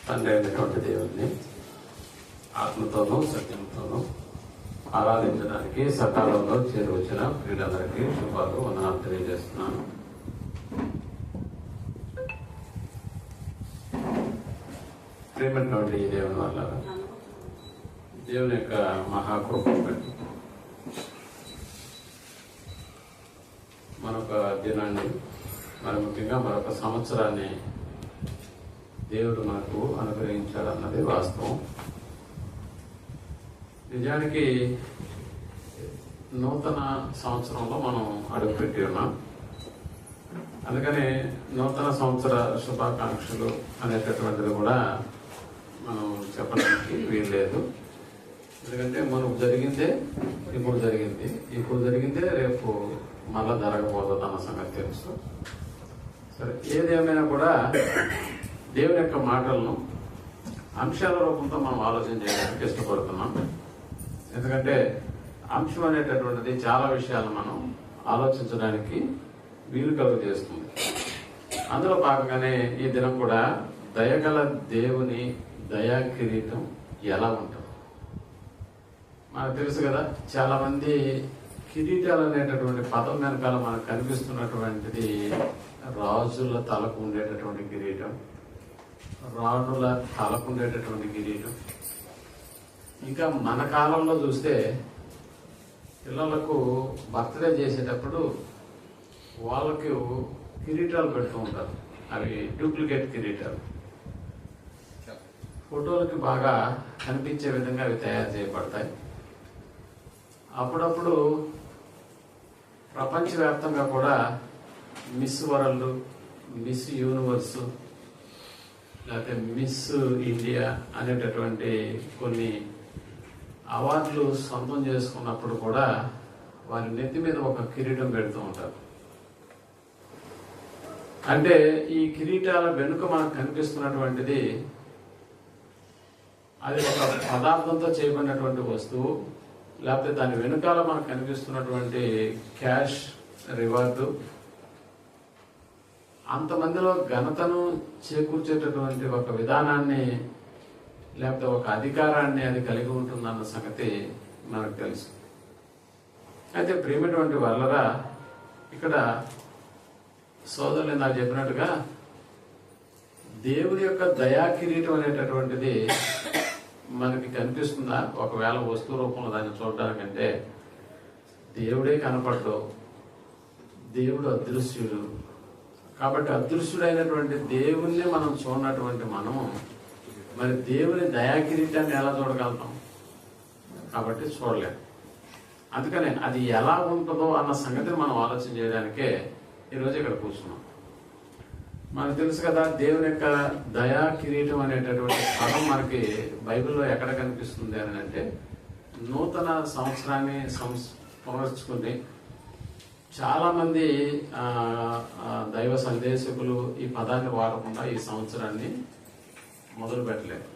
తండ్రి అయినటువంటి దేవుడిని ఆత్మతోనూ సత్యంతోనూ ఆరాధించడానికి సకాలంలో చేరువచ్చిన ప్రియులందరికీ శుభాలు వందనాలు తెలియజేస్తున్నాను. ప్రేమైనటువంటి ఈ దేవుని వల్ల దేవుని యొక్క మహాకృప బట్టి మరొక దినాన్ని, మరి ముఖ్యంగా మరొక సంవత్సరాన్ని దేవుడు మనకు అనుగ్రహించాడన్నది వాస్తవం. నిజానికి నూతన సంవత్సరంలో మనం అడుగుపెట్టి ఉన్నాం. అందుకని నూతన సంవత్సర శుభాకాంక్షలు అనేటటువంటిది కూడా మనం చెప్పడానికి వీల్లేదు. ఎందుకంటే మనకు జరిగిందే ఇప్పుడు జరిగిందే రేపు మళ్ళా జరగబోతుంది అన్న సంగతి తెలుసు. సరే, ఏదేమైనా కూడా దేవుని యొక్క మాటలను అంశాల రూపంతో మనం ఆలోచన చేయడానికి ఇష్టపడుతున్నాం. ఎందుకంటే అంశం అనేటటువంటిది చాలా విషయాలు మనం ఆలోచించడానికి వీలు కలుగు చేస్తుంది. అందులో భాగంగానే ఈ దినం కూడా దయగల దేవుని దయా కిరీటం ఎలా ఉంటుంది మనకు తెలుసు కదా. చాలా మంది కిరీటాలు అనేటటువంటి పదం వెనకాల మనకు కనిపిస్తున్నటువంటిది రాజుల తలకు ఉండేటటువంటి కిరీటం, రాణుల తలకు ఉండేటటువంటి కిరీటం. ఇంకా మన కాలంలో చూస్తే పిల్లలకు బర్త్డే చేసేటప్పుడు వాళ్ళకి కిరీటాలు పెడుతూ ఉంటారు. అవి డూప్లికేట్ కిరీటాలు, ఫోటోలకి బాగా కనిపించే విధంగా అవి తయారు చేయబడతాయి. అప్పుడప్పుడు ప్రపంచవ్యాప్తంగా కూడా మిస్ వరల్డ్, మిస్ యూనివర్స్, లేకపోతే మిస్ ఇండియా అనేటటువంటి కొన్ని అవార్డులు సొంతం చేసుకున్నప్పుడు కూడా వారి నెత్తి మీద ఒక కిరీటం పెడుతూ ఉంటారు. అంటే ఈ కిరీటాల వెనుక మనకు కనిపిస్తున్నటువంటిది అది ఒక పదార్థంతో చేయబడినటువంటి వస్తువు, లేకపోతే దాని వెనుకాల మనకు కనిపిస్తున్నటువంటి క్యాష్ రివార్డు, అంతమందిలో ఘనతను చేకూర్చేటటువంటి ఒక విధానాన్ని లేకపోతే ఒక అధికారాన్ని అది కలిగి ఉంటుందన్న సంగతి మనకు తెలుసు. అయితే ప్రియమైనటువంటి వాళ్ళరా, ఇక్కడ సోదరులు నాకు చెప్పినట్టుగా దేవుని యొక్క దయా కిరీటం అనేటటువంటిది మనకి కనిపిస్తుందా? ఒకవేళ వస్తువు రూపంలో దాన్ని చూడడానికంటే దేవుడే కనపడ్డు, దేవుడు అదృశ్యుడు. కాబట్టి అదృశ్యుడైనటువంటి దేవుణ్ణి మనం చూడనటువంటి మనము మరి దేవుని దయా కిరీటాన్ని ఎలా చూడగలుగుతాం? కాబట్టి చూడలేం. అందుకనే అది ఎలా ఉంటుందో అన్న సంగతిని మనం ఆలోచన చేయడానికే ఈరోజు ఇక్కడ కూర్చున్నాం. మనకు తెలుసు కదా, దేవుని యొక్క దయా కిరీటం అనేటటువంటి పదం మనకి బైబిల్లో ఎక్కడ కనిపిస్తుంది అని అంటే, నూతన సంవత్సరాన్ని పునర్చుకుని చాలా మంది దైవ సందేశకులు ఈ పదాన్ని వాడకుండా ఈ సంవత్సరాన్ని మొదలు పెట్టలేదు.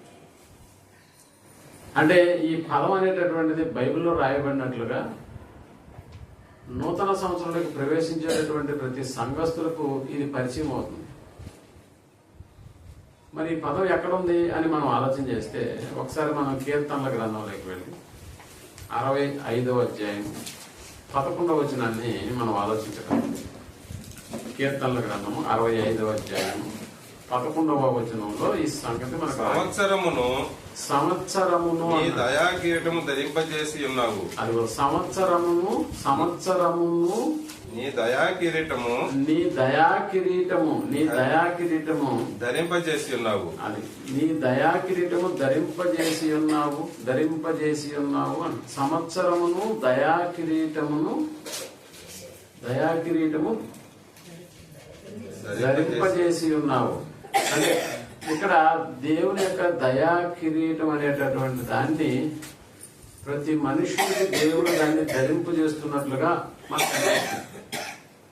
అంటే ఈ పదం అనేటటువంటిది బైబిల్లో రాయబడినట్లుగా నూతన సంవత్సరంలోకి ప్రవేశించేటటువంటి ప్రతి సంఘస్థులకు ఇది పరిచయం అవుతుంది. మరి ఈ పదం ఎక్కడుంది అని మనం ఆలోచన చేస్తే ఒకసారి మనం కీర్తనల గ్రంథంలోకి వెళ్ళి 65వ అధ్యాయం 11వ వచనాన్ని మనం ఆలోచించగలం. కీర్తనల గ్రంథము 65వ అధ్యాయం 11వ వచనంలో ఈ సంగతి మనకు సంవత్సరమును నీ దయా కిరీటము ధరింపజేసి ఉన్నావు. అది సంవత్సరమును నీ దయా కిరీటము ధరింపజేసి ఉన్నావు. అది నీ దయా కిరీటము ధరింపజేసి ఉన్నావు అని. సంవత్సరమును దయా కిరీటము ధరింపజేసి ఉన్నావు. అంటే ఇక్కడ దేవుని యొక్క దయా కిరీటం అనేటటువంటి దాన్ని ప్రతి మనుషుడికి దేవుడు దాన్ని ధరింపు చేస్తున్నట్లుగా మనకు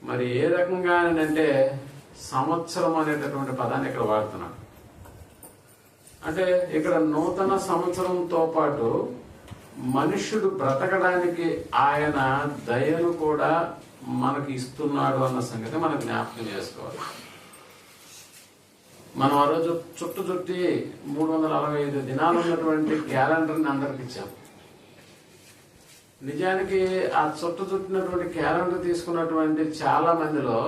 మరి ఏ రకంగా అంటే సంవత్సరం అనేటటువంటి పదాన్ని ఇక్కడ వాడుతున్నాడు. అంటే ఇక్కడ నూతన సంవత్సరంతో పాటు మనుష్యుడు బ్రతకడానికి ఆయన దయను కూడా మనకి ఇస్తున్నాడు అన్న సంగతి మనం జ్ఞాపకం చేసుకోవాలి. మనం ఆ రోజు చుట్టి 365 దినాలు ఉన్నటువంటి క్యాలెండర్ని అందరికి ఇచ్చాం. నిజానికి ఆ చుట్టినటువంటి క్యాలెండర్ తీసుకున్నటువంటి చాలా మందిలో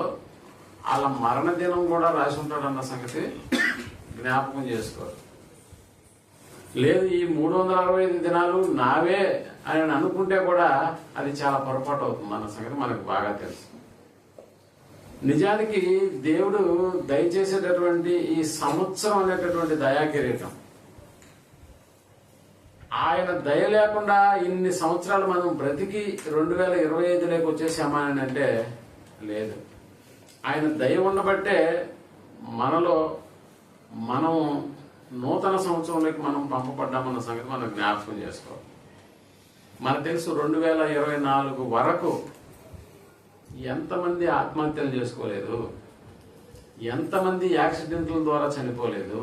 వాళ్ళ మరణ దినం కూడా రాసి ఉంటాడన్న సంగతి జ్ఞాపకం చేసుకోరు. లేదు, ఈ 365 దినాలు నావే అని అనుకుంటే కూడా అది చాలా పొరపాటు అవుతుంది అన్న సంగతి మనకు బాగా తెలుసు. నిజానికి దేవుడు దయచేసేటటువంటి ఈ సంవత్సరం అనేటటువంటి దయాకిరీటం, ఆయన దయ లేకుండా ఇన్ని సంవత్సరాలు మనం బ్రతికి 2025లోకి వచ్చేసామా అని అంటే లేదు. ఆయన దయ ఉండబట్టే మనలో మనం నూతన సంవత్సరంలోకి మనం పంపబడ్డామన్న సంగతి మనం జ్ఞాపకం చేసుకోవాలి. మనకు తెలుసు 2024 వరకు ఎంతమంది ఆత్మహత్యలు చేసుకోలేదు, ఎంతమంది యాక్సిడెంట్ల ద్వారా చనిపోలేదు,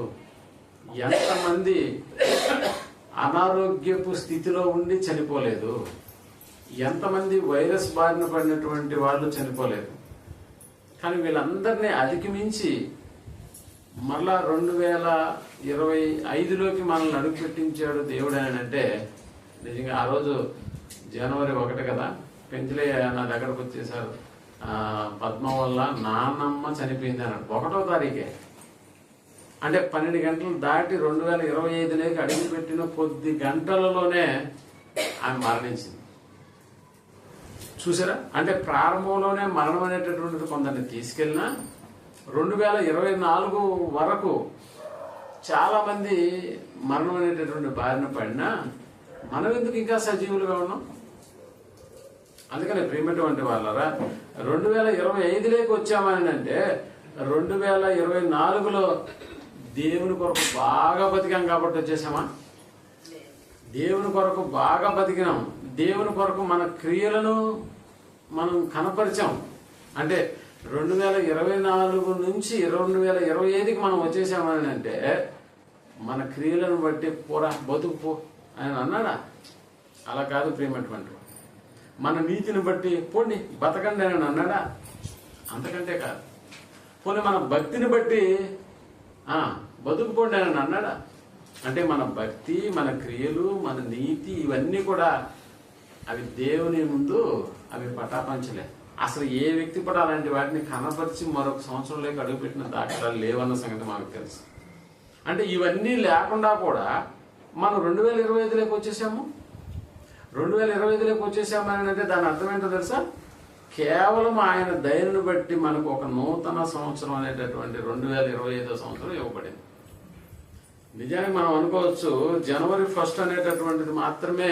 ఎంతమంది అనారోగ్యపు స్థితిలో ఉండి చనిపోలేదు, ఎంతమంది వైరస్ బారిన పడినటువంటి వాళ్ళు చనిపోలేదు. కానీ వీళ్ళందరినీ అధిగమించి మళ్ళా 2025లోకి మనల్ని అడుగు పెట్టించాడు దేవుడు అని అంటే నిజంగా ఆ రోజు జనవరి 1 కదా, పెంచలయ్య నా దగ్గరకు వచ్చేసారు. పద్మ వల్ల నాన్నమ్మ చనిపోయింది అన్నాడు 1వ తారీఖే. అంటే 12 గంటలు దాటి 2025లోకి అడుగు పెట్టిన కొద్ది గంటలలోనే ఆమె మరణించింది. చూసారా? అంటే ప్రారంభంలోనే మరణం అనేటటువంటిది కొందరిని తీసుకెళ్ళినా 2024 వరకు చాలా మంది మరణం అనేటటువంటి బారిన పడినా మనం ఎందుకు ఇంకా సజీవులుగా ఉన్నాం? అందుకని ప్రియమైనటువంటి వాళ్ళరా 2025లోకి వచ్చామని అంటే 2024లో దేవుని కొరకు బాగా బతికాం కాబట్టి వచ్చేసామా? దేవుని కొరకు బాగా బతికినాం, దేవుని కొరకు మన క్రియలను మనం కనపరిచాం. అంటే 2024 నుంచి 2025కి మనం వచ్చేసామని అంటే మన క్రియలను బట్టి పోరా బతుకు పో అని అన్నాడా? అలా కాదు ప్రియమైనటువంటి. మన నీతిని బట్టి పోండి బతకండి అని అన్నాడా? అంతకంటే కాదు. పోనీ మన భక్తిని బట్టి బతుకుపోండి అని అన్నాడా? అంటే మన భక్తి, మన క్రియలు, మన నీతి ఇవన్నీ కూడా అవి దేవుని ముందు అవి పటాపంచలే. అసలు ఏ వ్యక్తి కూడా అలాంటి వాటిని కనపరిచి మరొక సంవత్సరంలోకి అడుగుపెట్టిన దాఖలాలు లేవన్న సంగతి మనకు తెలుసు. అంటే ఇవన్నీ లేకుండా కూడా మనం 2025లోకి వచ్చేసాము. 2025లోకి వచ్చేసామని అంటే దాని అర్థం ఏంటో తెలుసా? కేవలం ఆయన దయను బట్టి మనకు ఒక నూతన సంవత్సరం అనేటటువంటి 2025వ సంవత్సరం ఇవ్వబడింది. నిజానికి మనం అనుకోవచ్చు జనవరి 1 అనేటటువంటిది మాత్రమే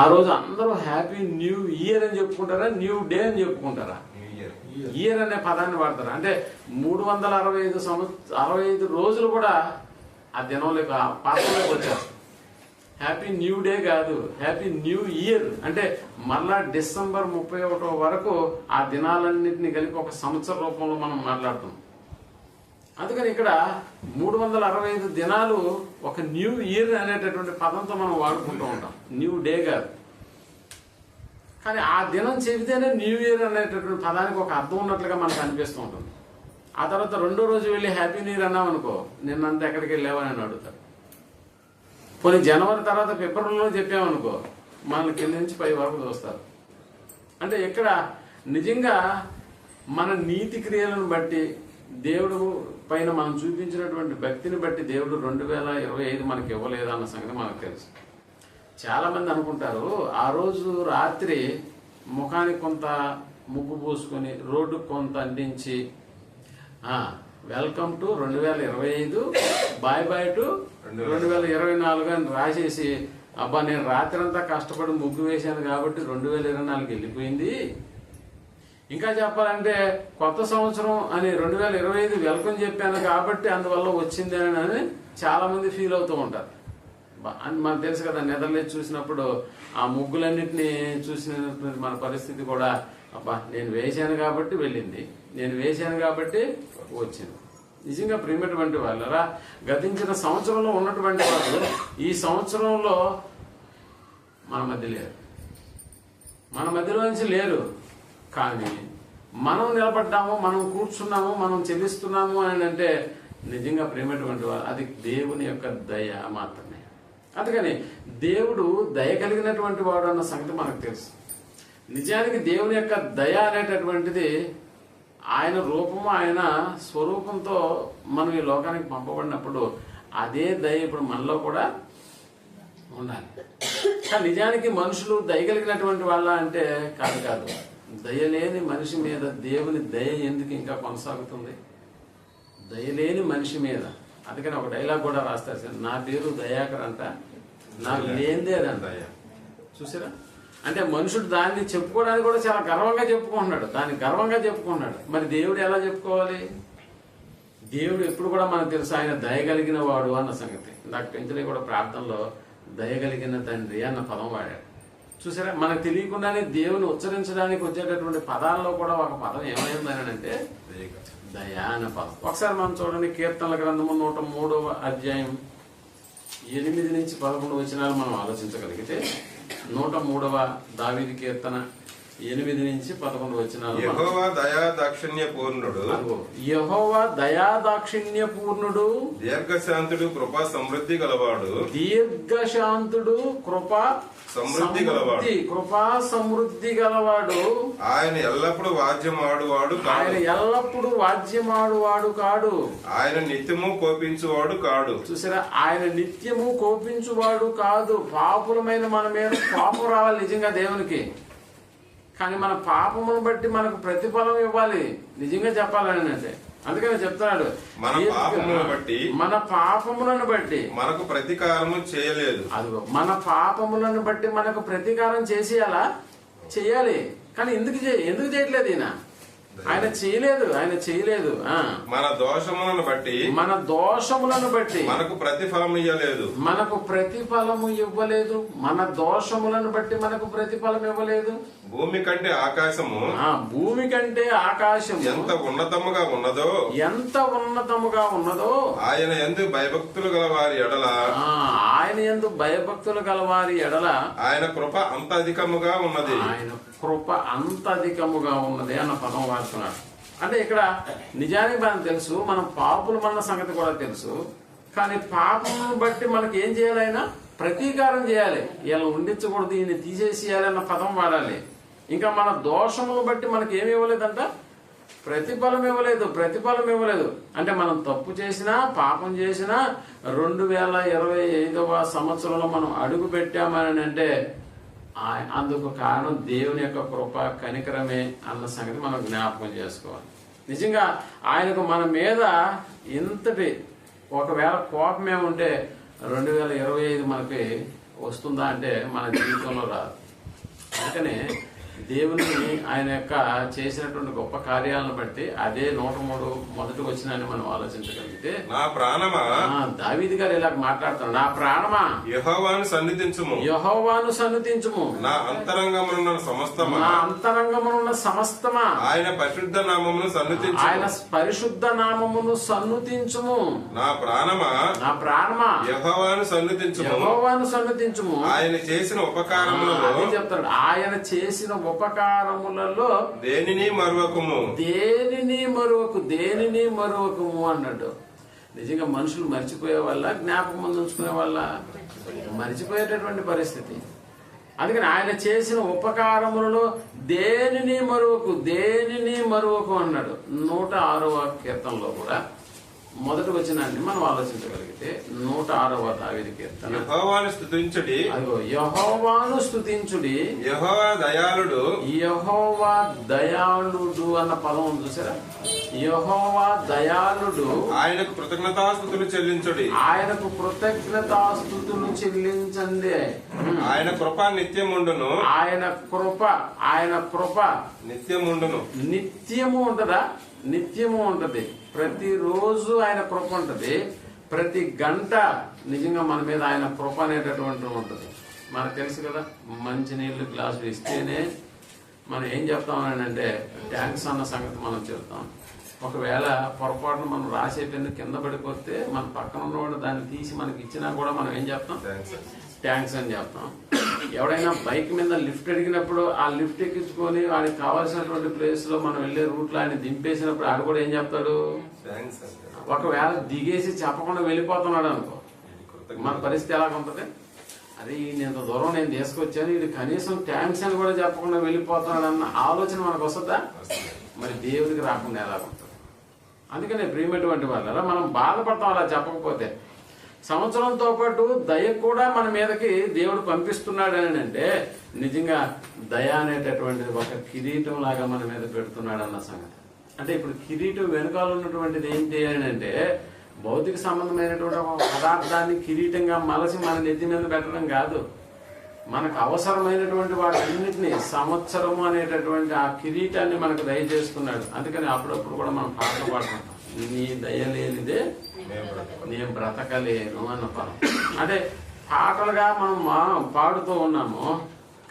ఆ రోజు అందరూ హ్యాపీ న్యూ ఇయర్ అని చెప్పుకుంటారా, న్యూ డే అని చెప్పుకుంటారా? ఇయర్ అనే పదాన్ని వాడతారు. అంటే 365 రోజులు కూడా ఆ దినంలోకి ఆ పాత్రలోకి వచ్చారు. హ్యాపీ న్యూ డే కాదు, హ్యాపీ న్యూ ఇయర్. అంటే మళ్ళా డిసెంబర్ 31 వరకు ఆ దినాలన్నింటినీ కలిపి ఒక సంవత్సర రూపంలో మనం మాట్లాడుతున్నాం. అందుకని ఇక్కడ 365 దినాలు ఒక న్యూ ఇయర్ అనేటటువంటి పదంతో మనం వాడుకుంటూ ఉంటాం, న్యూ డే కాదు. కానీ ఆ దినం చెబితేనే న్యూ ఇయర్ అనేటటువంటి పదానికి ఒక అర్థం ఉన్నట్లుగా మనకు అనిపిస్తూ ఉంటుంది. ఆ తర్వాత 2వ రోజు వెళ్ళి హ్యాపీ న్యూ ఇయర్ అన్నాం అనుకో, నిన్నంతా ఎక్కడికి వెళ్ళావని అని అడుగుతారు. కొన్ని జనవరి తర్వాత ఫిబ్రవరిలో చెప్పామనుకో, మనల్ని కింద నుంచి పై వరకు చూస్తారు. అంటే ఇక్కడ నిజంగా మన నీతి క్రియలను బట్టి దేవుడు పైన మనం చూపించినటువంటి భక్తిని బట్టి దేవుడు 2025 మనకి ఇవ్వలేదన్న సంగతి మనకు తెలుసు. చాలా మంది అనుకుంటారు ఆ రోజు రాత్రి ముఖానికి కొంత ముగ్గు పూసుకొని రోడ్డుకు కొంత అందించి welcome to 2025, bye bye to 2024 అని రాసేసి అబ్బా నేను రాత్రి అంతా కష్టపడి ముగ్గు వేశాను కాబట్టి 2024 వెళ్ళిపోయింది, ఇంకా చెప్పాలంటే కొత్త సంవత్సరం అని 2025 వెల్కమ్ చెప్పాను కాబట్టి అందువల్ల వచ్చింది అని చాలా మంది ఫీల్ అవుతూ ఉంటారు. మనకు తెలుసు కదా, నెదర్లాండ్స్ చూసినప్పుడు ఆ ముగ్గులన్నింటినీ చూసినటువంటి మన పరిస్థితి కూడా అబ్బా నేను వేశాను కాబట్టి వెళ్ళింది, నేను వేశాను కాబట్టి వచ్చింది. నిజంగా ప్రియమైనటువంటి వాళ్ళరా గతించిన సంవత్సరంలో ఉన్నటువంటి వాళ్ళు ఈ సంవత్సరంలో మన మధ్య లేరు, మన మధ్యలో నుంచి లేరు. కానీ మనం నిలబడ్డాము, మనం కూర్చున్నాము, మనం చెల్లిస్తున్నాము అని అంటే నిజంగా ప్రేమటువంటి వారు అది దేవుని యొక్క దయ మాత్రమే. అందుకని దేవుడు దయ కలిగినటువంటి వాడు అన్న సంగతి మనకు తెలుసు. నిజానికి దేవుని యొక్క దయ అనేటటువంటిది ఆయన రూపము, ఆయన స్వరూపంతో మనం ఈ లోకానికి పంపబడినప్పుడు అదే దయ ఇప్పుడు మనలో కూడా ఉండాలి. కానీ నిజానికి మనుషులు దయ కలిగినటువంటి వాళ్ళ అంటే కాదు. దయలేని మనిషి మీద దేవుని దయ ఎందుకు ఇంకా కొనసాగుతుంది? దయలేని మనిషి మీద. అందుకని ఒక డైలాగ్ కూడా రాస్తారు సార్, నా పేరు దయాకర్ అంట, నాకు లేనిదే అదంట. చూసారా? అంటే మనుషుడు దాన్ని చెప్పుకోవడానికి కూడా చాలా గర్వంగా చెప్పుకుంటున్నాడు, దాన్ని గర్వంగా చెప్పుకుంటున్నాడు. మరి దేవుడు ఎలా చెప్పుకోవాలి? దేవుడు ఎప్పుడు కూడా మనకు తెలుసు ఆయన దయగలిగిన వాడు అన్న సంగతి. నాకు పెంచలే కూడా ప్రార్థనలో దయగలిగిన తండ్రి అన్న పదం వాడాడు. చూసారా? మనకు తెలియకుండానే దేవుని ఉచ్చరించడానికి వచ్చేటటువంటి పదాల్లో కూడా ఒక పదం ఏమైందని అంటే దయా అన్న పదం. ఒకసారి మనం చూడండి, కీర్తనల గ్రంథము 103వ అధ్యాయం 8 నుంచి 11 వచనాలు మనం ఆలోచించగలిగితే, 103వ దావీదు కీర్తన 8 నుంచి 11 వచనాలు. యెహోవా దయా దాక్షిణ్య పూర్ణుడు, యెహోవా దయా దాక్షిణ్య పూర్ణుడు, దీర్ఘశాంతుడు, కృపా సమృద్ధి గలవాడు, దీర్ఘశాంతుడు, కృపా సమృద్ధి గలవాడు, ఆయన ఎల్లప్పుడు వాద్యమాడువాడు కాడు, ఆయన ఎల్లప్పుడు వాద్యమాడువాడు కాడు, ఆయన నిత్యము కోపించువాడు కాడు. చూసారా? ఆయన నిత్యము కోపించువాడు కాదు. పాపులమైన మన మీద పాపం రావాలి నిజంగా దేవునికి, కానీ మన పాపమును బట్టి మనకు ప్రతిఫలం ఇవ్వాలి నిజంగా చెప్పాలని అంటే. అందుకని చెప్తున్నాడు, మన పాపములను బట్టి మనకు ప్రతీకారము చేయలేదు. అదిగో, మన పాపములను బట్టి మనకు ప్రతీకారం చేయాలి. కానీ ఎందుకు చేయట్లేదు ఈయన? ఆయన చేయలేదు. మన దోషములను బట్టి మనకు ప్రతిఫలము ఇవ్వలేదు. మన దోషములను బట్టి మనకు ప్రతిఫలం ఇవ్వలేదు. భూమి కంటే ఆకాశము ఎంత ఉన్నతముగా ఉన్నదో ఆయన యందు భయభక్తులు గలవారి ఎడల ఆయన కృప అంత అధికముగా ఉన్నది. అన్న పదం వాడుతున్నాడు. అంటే ఇక్కడ నిజానికి మనకు తెలుసు, మనం పాపులమన్న సంగతి కూడా తెలుసు. కానీ పాపమును బట్టి మనకి ఏం చేయాలి? ఆయన ప్రతీకారం చేయాలి. ఇలా ఉండించకూడదు, ఈయన తీసేసేయాలి అన్న పదం వాడాలి. ఇంకా మన దోషమును బట్టి మనకి ఏమి ఇవ్వలేదంట? ప్రతిఫలం ఇవ్వలేదు. అంటే మనం తప్పు చేసినా, పాపం చేసినా 2025వ సంవత్సరంలో మనం అడుగు పెట్టామని అంటే అందుకు కారణం దేవుని యొక్క కృప, కనికరమే అన్న సంగతి మనం జ్ఞాపకం చేసుకోవాలి. నిజంగా ఆయనకు మన మీద ఇంతటి ఒకవేళ కోపమే ఉంటే 2025 మనకి వస్తుందా అంటే మన జీవితంలో రాదు. అందుకనే దేవుని ఆయన యొక్క చేసినటువంటి గొప్ప కార్యాలను బట్టి అదే 103 మొదటి వచనాన్ని మనం ఆలోచించగలిగితే, నా ప్రాణమా, దావీదు గారు ఇలా మాట్లాడుతున్నాడు, నా ప్రాణమా యెహోవాను సన్నిధించుము, నా అంతరంగమునున్న సమస్తమా ఆయన పరిశుద్ధ నామమును సన్నుతించుము. నా ప్రాణమా యెహోవాను సన్నుతించుము. ఆయన చేసిన ఉపకారములలో చెప్తాడు, ఆయన చేసిన ఉపకారములలో దేనిని మరువకుము అన్నాడు. నిజంగా మనుషులు మర్చిపోయే వల్ల, జ్ఞాపకం ఉంచుకునే వల్ల మర్చిపోయేటటువంటి పరిస్థితి. అందుకని ఆయన చేసిన ఉపకారములలో దేనిని మరువకు అన్నాడు. 106వ కీర్తనలో కూడా మొదటి వచనాన్ని మనం ఆలోచించగలిగితే 106వ దావీదు కీర్తన, యెహోవాను స్తుతించుడి, యెహోవా దయాళుడు అన్న పదం ఉంది చూసారా? యెహోవా దయాళుడు, ఆయనకు కృతజ్ఞతాస్తుతులు చెల్లించండి. ఆయన కృప నిత్యముండును. నిత్యము ఉంటదా? నిత్యము ఉంటది. ప్రతిరోజు ఆయన కృప ఉంటది. ప్రతి గంట నిజంగా మన మీద ఆయన కృప అనేటటువంటి ఉంటది. మనకు తెలుసు కదా, మంచి నీళ్లు గ్లాసులు ఇస్తేనే మనం ఏం చెప్తామని అంటే థ్యాంక్స్ అన్న సంగతి మనం చెప్తాం. ఒకవేళ పొరపాటున మనం రాసే పెన్ను కింద పడిపోతే మన పక్కన ఉన్నవాడు దాన్ని తీసి మనకి ఇచ్చినా కూడా మనం ఏం చెప్తాం? థ్యాంక్స్ అని చెప్తాం. ఎవడైనా బైక్ మీద లిఫ్ట్ అడిగినప్పుడు ఆ లిఫ్ట్ ఎక్కించుకొని వాడికి కావాల్సినటువంటి ప్లేస్ లో మనం వెళ్లే రూట్ లో ఆయన దింపేసినప్పుడు ఆడు కూడా ఏం చెప్తాడు? ఒకవేళ దిగేసి చెప్పకుండా వెళ్ళిపోతున్నాడు అనుకో, మన పరిస్థితి ఎలాగుంటది? అరే ఇంత దూరం నేను తీసుకొచ్చాను, ఇది కనీసం థ్యాంక్స్ అని కూడా చెప్పకుండా వెళ్ళిపోతున్నాడు అన్న ఆలోచన మనకు వస్తుందా? మరి దేవుడికి రాకుండా ఎలాగుంటుంది? అందుకనే ప్రియమైనటువంటి వాళ్ళ మనం బాధపడతాం అలా చెప్పకపోతే. సంవత్సరంతో పాటు దయ కూడా మన మీదకి దేవుడు పంపిస్తున్నాడు అని అంటే నిజంగా దయ అనేటటువంటిది ఒక కిరీటం లాగా మన మీద పెడుతున్నాడు అన్న సంగతి. అంటే ఇప్పుడు కిరీటం వెనుకాల ఉన్నటువంటిది ఏంటి అని అంటే భౌతిక సంబంధమైనటువంటి ఒక పదార్థాన్ని కిరీటంగా మలసి మన నెత్తి మీద పెట్టడం కాదు, మనకు అవసరమైనటువంటి వాటిన్నిటిని సంవత్సరము అనేటటువంటి ఆ కిరీటాన్ని మనకు దయచేస్తున్నాడు. అందుకని అప్పుడప్పుడు కూడా మనం పాటలు పాడుకుంటాం, నీ దయ లేనిదే నేను బ్రతకలేను అన్న పదం. అంటే పాటలుగా మనం పాడుతూ ఉన్నాము,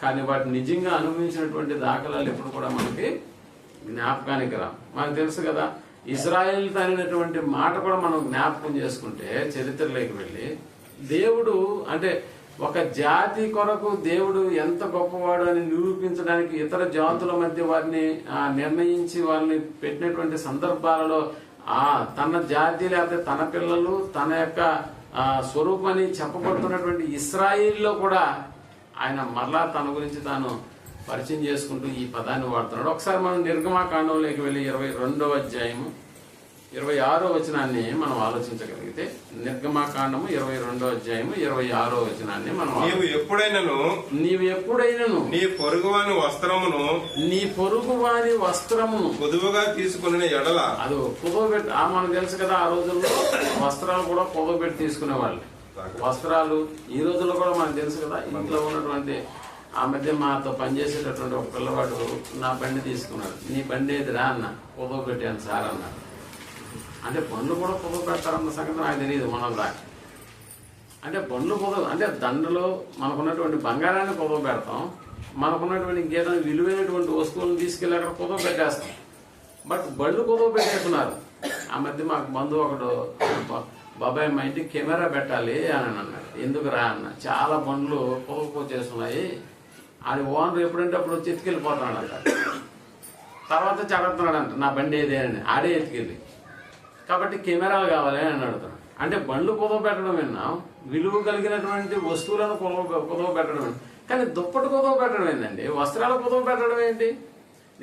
కానీ వాటిని నిజంగా అనుభవించినటువంటి దాఖలాలు ఎప్పుడు కూడా మనకి జ్ఞాపకానికి రా. మనకు తెలుసు కదా, ఇజ్రాయెల్ అనేటువంటి మాట కూడా మనం జ్ఞాపకం చేసుకుంటే చరిత్రలోకి వెళ్ళి దేవుడు అంటే ఒక జాతి కొరకు దేవుడు ఎంత గొప్పవాడు అని నిరూపించడానికి ఇతర జాతుల మధ్య వారిని నిర్ణయించి వాళ్ళని పెట్టినటువంటి సందర్భాలలో తన జాతి లేకపోతే తన పిల్లలు తన యొక్క స్వరూపాన్ని చెప్పబడుతున్నటువంటి ఇశ్రాయేలులో కూడా ఆయన మరలా తన గురించి తాను పరిచయం చేసుకుంటూ ఈ పదాన్ని వాడుతున్నాడు. ఒకసారి మనం నిర్గమాకాండంలోకి వెళ్ళి 22వ అధ్యాయము 26వ వచనాన్ని మనం ఆలోచించగలిగితే, నిర్గమాకాండము 22వ అధ్యాయము 26వ వచనాన్ని మనం నీవు ఎప్పుడైనను నీ పొరుగువాని వస్త్రమును పొదువుగా తీసుకునే ఎడల, అది పొదువు పెట్టి మనకు తెలుసు కదా, ఆ రోజుల్లో వస్త్రాలు కూడా పొదువు పెట్టి తీసుకునేవాళ్ళు. వస్త్రాలు ఈ రోజుల్లో కూడా మనకు తెలుసు కదా. ఇంట్లో ఉన్నటువంటి ఆ మధ్య మాతో పనిచేసేటటువంటి ఒక పిల్లవాడు నా బండి తీసుకున్నాడు. నీ బండి ఏదిరా అన్న, పొదువు పెట్టాను సార్ అన్నాడు. అంటే బండ్లు కూడా పొదువు పెడతారన్న సంగతి నాకు తెలియదు మనం దాకా. అంటే బండ్లు పొదువు అంటే దండలు, మనకున్నటువంటి బంగారాన్ని పొదువు పెడతాం, మనకున్నటువంటి ఇంకేదైనా విలువైనటువంటి వస్తువులను తీసుకెళ్ళి అక్కడ పొదువు పెట్టేస్తాం. బట్ బళ్ళు పొదువు పెట్టేస్తున్నారు. ఆ మధ్య మాకు బంధువు ఒకడు, బాబాయ్ మా ఇంటికి కెమెరా పెట్టాలి అని అన్నాడు. ఎందుకు రా అన్న, చాలా బండ్లు పొదుపు చేస్తున్నాయి, అది ఓనర్ ఎప్పుడంటే అప్పుడు వచ్చి ఎత్తుకెళ్ళిపోతున్నాడు అంట. తర్వాత చదువుతున్నాడు అంట, నా బండి ఏదే అని ఆడే ఎత్తుకెళ్ళి, కాబట్టి కెమెరాలు కావాలి అని అడుగుతాడు. అంటే బండ్లు పొదవ పెట్టడం విన్నాం, విలువ కలిగినటువంటి వస్తువులను పొదవ పెట్టడం, కానీ దుప్పటి పొదవ పెట్టడం ఏంటండి, వస్త్రాలు పొదవ పెట్టడం ఏంటి?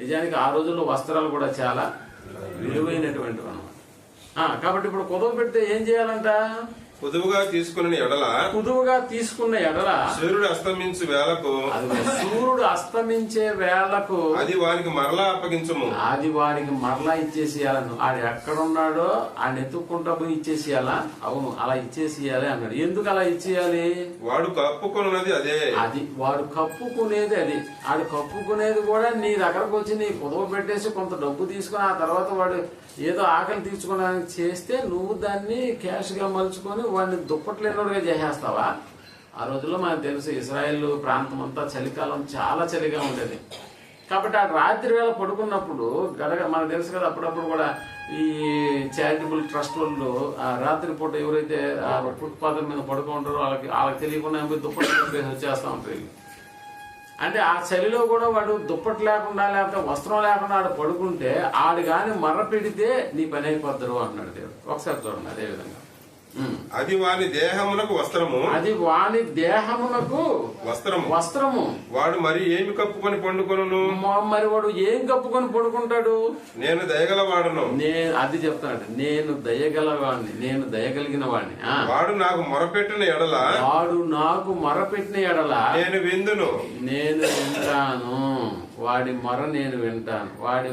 నిజానికి ఆ రోజుల్లో వస్త్రాలు కూడా చాలా విలువైనటువంటివి అన్నమాట. కాబట్టి ఇప్పుడు పొదవ పెడితే ఏం చేయాలంట? పొదువుగా తీసుకున్న ఎడల సూర్యుడు అస్తమించే వేళకు అది వారికి మరలా అప్పగించము, అది వారికి మరలా ఇచ్చేసేయాలను. ఆడు ఎక్కడున్నాడో ఆయన ఎత్తుక్కుంటా పోయి ఇచ్చేసేయాలా? అవును, అలా ఇచ్చేసేయాలి అన్నాడు. ఎందుకు అలా ఇచ్చేయాలి? వాడు కప్పుకున్నది అదే, అది వాడు కప్పుకునేది అది. ఆడు కప్పుకునేది కూడా నీ దగ్గరకు వచ్చి నీ పొదవ పెట్టేసి కొంత డబ్బు తీసుకుని ఆ తర్వాత వాడు ఏదో ఆకలి తీర్చుకోవడానికి చేస్తే నువ్వు దాన్ని క్యాష్ గా మలుచుకొని వాడిని దుప్పట్లేనోడుగా చేసేస్తావా? ఆ రోజుల్లో మనకు తెలుసు, ఇజ్రాయెల్ ప్రాంతం అంతా చలికాలం చాలా చలిగా ఉండేది. కాబట్టి ఆ రాత్రి వేళ పడుకున్నప్పుడు మనకు తెలుసు కదా, అప్పుడప్పుడు కూడా ఈ చారిటబుల్ ట్రస్ట్ వాళ్ళు ఆ రాత్రి పూట ఎవరైతే ఫుట్పాత్ మీద పడుకుంటారో వాళ్ళకి తెలియకుండా దుప్పట్లు వచ్చేస్తా ఉంటారు. అంటే ఆ చలిలో కూడా వాడు దుప్పటి లేకుండా లేకపోతే వస్త్రం లేకుండా ఆడు పడుకుంటే ఆడు గాని మర్ర పెడితే నీ పని అయిపోద్దరు అంటున్నాడు దేవుడు. ఒకసారి చూడండి అదే విధంగా, అది వాని దేహమునకు వస్త్రము, అది వాని దేహమునకు వస్త్రము. వాడు మరి ఏమి కప్పుకొని పండుకొను? మరి వాడు ఏం కప్పుకొని పడుకుంటాడు? నేను దయగలవాడను, అది చెప్తాడు, నేను దయగలవాడిని, నేను దయగలిగిన వాడిని. వాడు నాకు మొరపెట్టిన ఎడల నేను విందును, నేను వింటాను. వాడి మొర నేను వింటాను. వాడి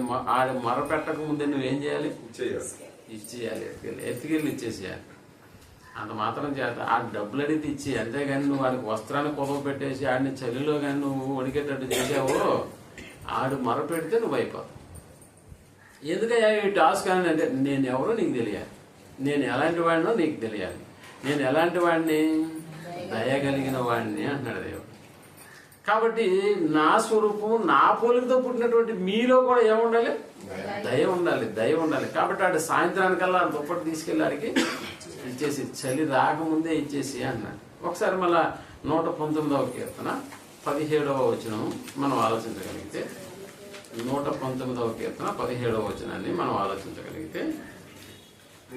మొర పెట్టక ముందే నువ్వేం చేయాలి? ఇచ్చేయాలి, ఎత్తుకెళ్ళి ఇచ్చేసేయాలి. అంత మాత్రం చేత ఆ డబ్బులు అడిగితే ఇచ్చి, అంతేగాని నువ్వు వాడికి వస్త్రాన్ని పొదవ పెట్టేసి ఆడిని చలిలో కానీ నువ్వు వణికేటట్టు చేసావో ఆడు మొర పెడితే నువ్వు అయిపోతావు. ఎందుకయ్యా ఈ టాస్క్ అని అంటే, నేను ఎవరో నీకు తెలియాలి, నేను ఎలాంటి వాడినో నీకు తెలియాలి. నేను ఎలాంటి వాడిని? దయగలిగిన వాడిని అంటున్నాడు దేవుడు. కాబట్టి నా స్వరూపము నా పోలికతో పుట్టినటువంటి మీలో కూడా ఏముండాలి? దయ ఉండాలి, దయ ఉండాలి. కాబట్టి ఆడు సాయంత్రానికల్లా దుప్పటి తీసుకెళ్ళారికి ఇచ్చేసి, చలి రాకముందే ఇచ్చేసి అన్నాడు. ఒకసారి మళ్ళా 119వ కీర్తన 17వ వచనం మనం ఆలోచించగలిగితే, 119వ కీర్తన 17వ వచనాన్ని మనం ఆలోచించగలిగితే,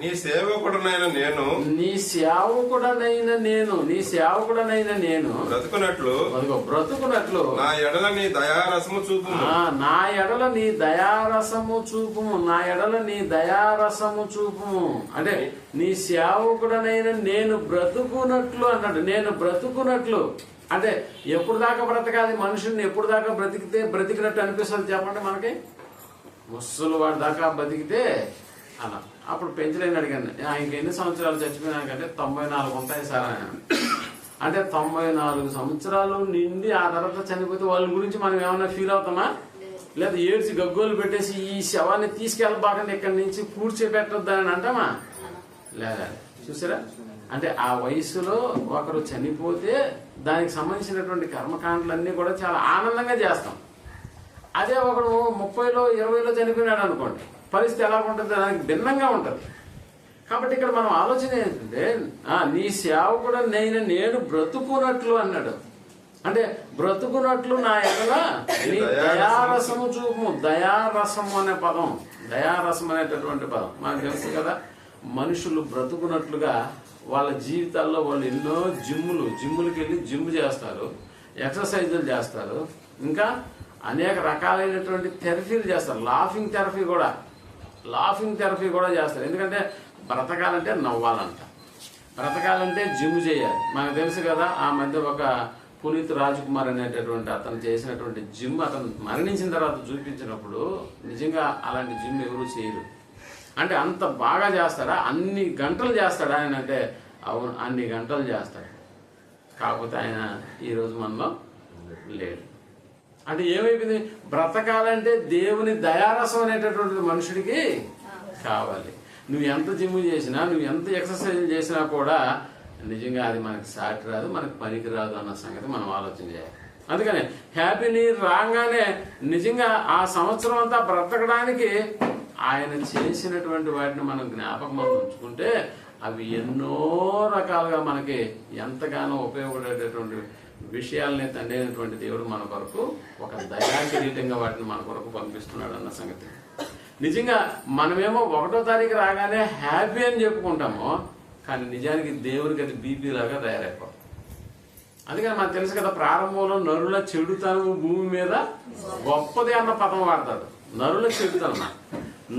నీ సేవకుడనైన నేను, నీ సేవకుడనైన నేను, నీ సేవకుడనైన నేను బ్రతుకున్నట్లు, బ్రతుకున్నట్లు నా ఎడల నీ దయారసము చూపుము, నా ఎడల నీ దయారసము చూపుము, నా ఎడల నీ దయారసము చూపుము. అంటే నీ సేవకుడనైన నేను బ్రతుకున్నట్లు అన్నాడు. నేను బ్రతుకున్నట్లు అంటే ఎప్పుడు దాకా బ్రతకాలి? మనుషుల్ని ఎప్పుడు దాకా బ్రతికినట్టు అనిపిస్తుంది చెప్పండి మనకి? ముసలు వాడి దాకా బతికితే అలా. అప్పుడు పెంచలేని అడిగాను, ఆయనకి ఎన్ని సంవత్సరాలు చచ్చిపోయినాకంటే 94 ఉంటాయి సార్ ఆయన. అంటే 94 సంవత్సరాలు నిండి ఆ తర్వాత చనిపోతే వాళ్ళ గురించి మనం ఏమన్నా ఫీల్ అవుతామా? లేదా ఏడ్చి గగ్గోలు పెట్టేసి ఈ శవాన్ని తీసుకెళ్ళబాకండి ఇక్కడి నుంచి పూడ్చిపెట్టొద్దని అంటామా? లేదా. చూసారా? అంటే ఆ వయసులో ఒకరు చనిపోతే దానికి సంబంధించినటువంటి కర్మకాండలన్నీ కూడా చాలా ఆనందంగా చేస్తాం. అదే ఒకడు 30లో 20లో చనిపోయినాడు అనుకోండి, పరిస్థితి ఎలా ఉంటుంది? దానికి భిన్నంగా ఉంటుంది. కాబట్టి ఇక్కడ మనం ఆలోచన ఏంటంటే, నీ సేవకుడు నేను బ్రతుకున్నట్లు అన్నాడు. అంటే బ్రతుకున్నట్లు నా ఎడల నీ దయారసము చూపుము. దయారసము అనే పదం, దయారసం అనేటటువంటి పదం మనకు తెలుసు కదా. మనుషులు బ్రతుకున్నట్లుగా వాళ్ళ జీవితాల్లో వాళ్ళు ఎన్నో జిమ్ములకి వెళ్ళి జిమ్ చేస్తారు, ఎక్సర్సైజులు చేస్తారు, ఇంకా అనేక రకాలైనటువంటి థెరపీలు చేస్తారు. లాఫింగ్ థెరపీ కూడా చేస్తారు. ఎందుకంటే బ్రతకాలంటే నవ్వాలంట, బ్రతకాలంటే జిమ్ చేయాలి. మనకు తెలుసు కదా, ఆ మధ్య ఒక పునీత్ రాజ్ కుమార్ అనేటటువంటి అతను చేసినటువంటి జిమ్ అతను మరణించిన తర్వాత చూపించినప్పుడు నిజంగా అలాంటి జిమ్ ఎవరు చేయరు. అంటే అంత బాగా చేస్తాడా? అన్ని గంటలు చేస్తాడా ఆయన అంటే? అవును, అన్ని గంటలు చేస్తాడు. కాకపోతే ఆయన ఈరోజు మనలో లేడు. అంటే ఏమైపోయింది? బ్రతకాలంటే దేవుని దయారసం అనేటటువంటి మనుషుడికి కావాలి. నువ్వు ఎంత జిమ్ చేసినా, నువ్వు ఎంత ఎక్సర్సైజ్ చేసినా కూడా నిజంగా అది మనకి సాటి రాదు, మనకి పనికి రాదు అన్న సంగతి మనం ఆలోచన చేయాలి. అందుకని హ్యాపీ న్యూ ఇయర్ రాగానే నిజంగా ఆ సంవత్సరం అంతా బ్రతకడానికి ఆయన చేసినటువంటి వాటిని మనం జ్ఞాపకం ఉంచుకుంటే అవి ఎన్నో రకాలుగా మనకి ఎంతగానో ఉపయోగపడేటటువంటి విషయాలని తండ్రైనటువంటి దేవుడు మన కొరకు ఒక దయా కిరీటంగా వాటిని మన కొరకు పంపిస్తున్నాడు అన్న సంగతి. నిజంగా మనమేమో 1వ తారీఖు రాగానే హ్యాపీ అని చెప్పుకుంటాము, కానీ నిజానికి దేవుడికి అది బీపీ లాగా తయారైపోతుంది. అందుకని మనకు తెలుసు కదా, ప్రారంభంలో నరుల చెడుతనం భూమి మీద గొప్పది అన్న పదం వాడతాడు.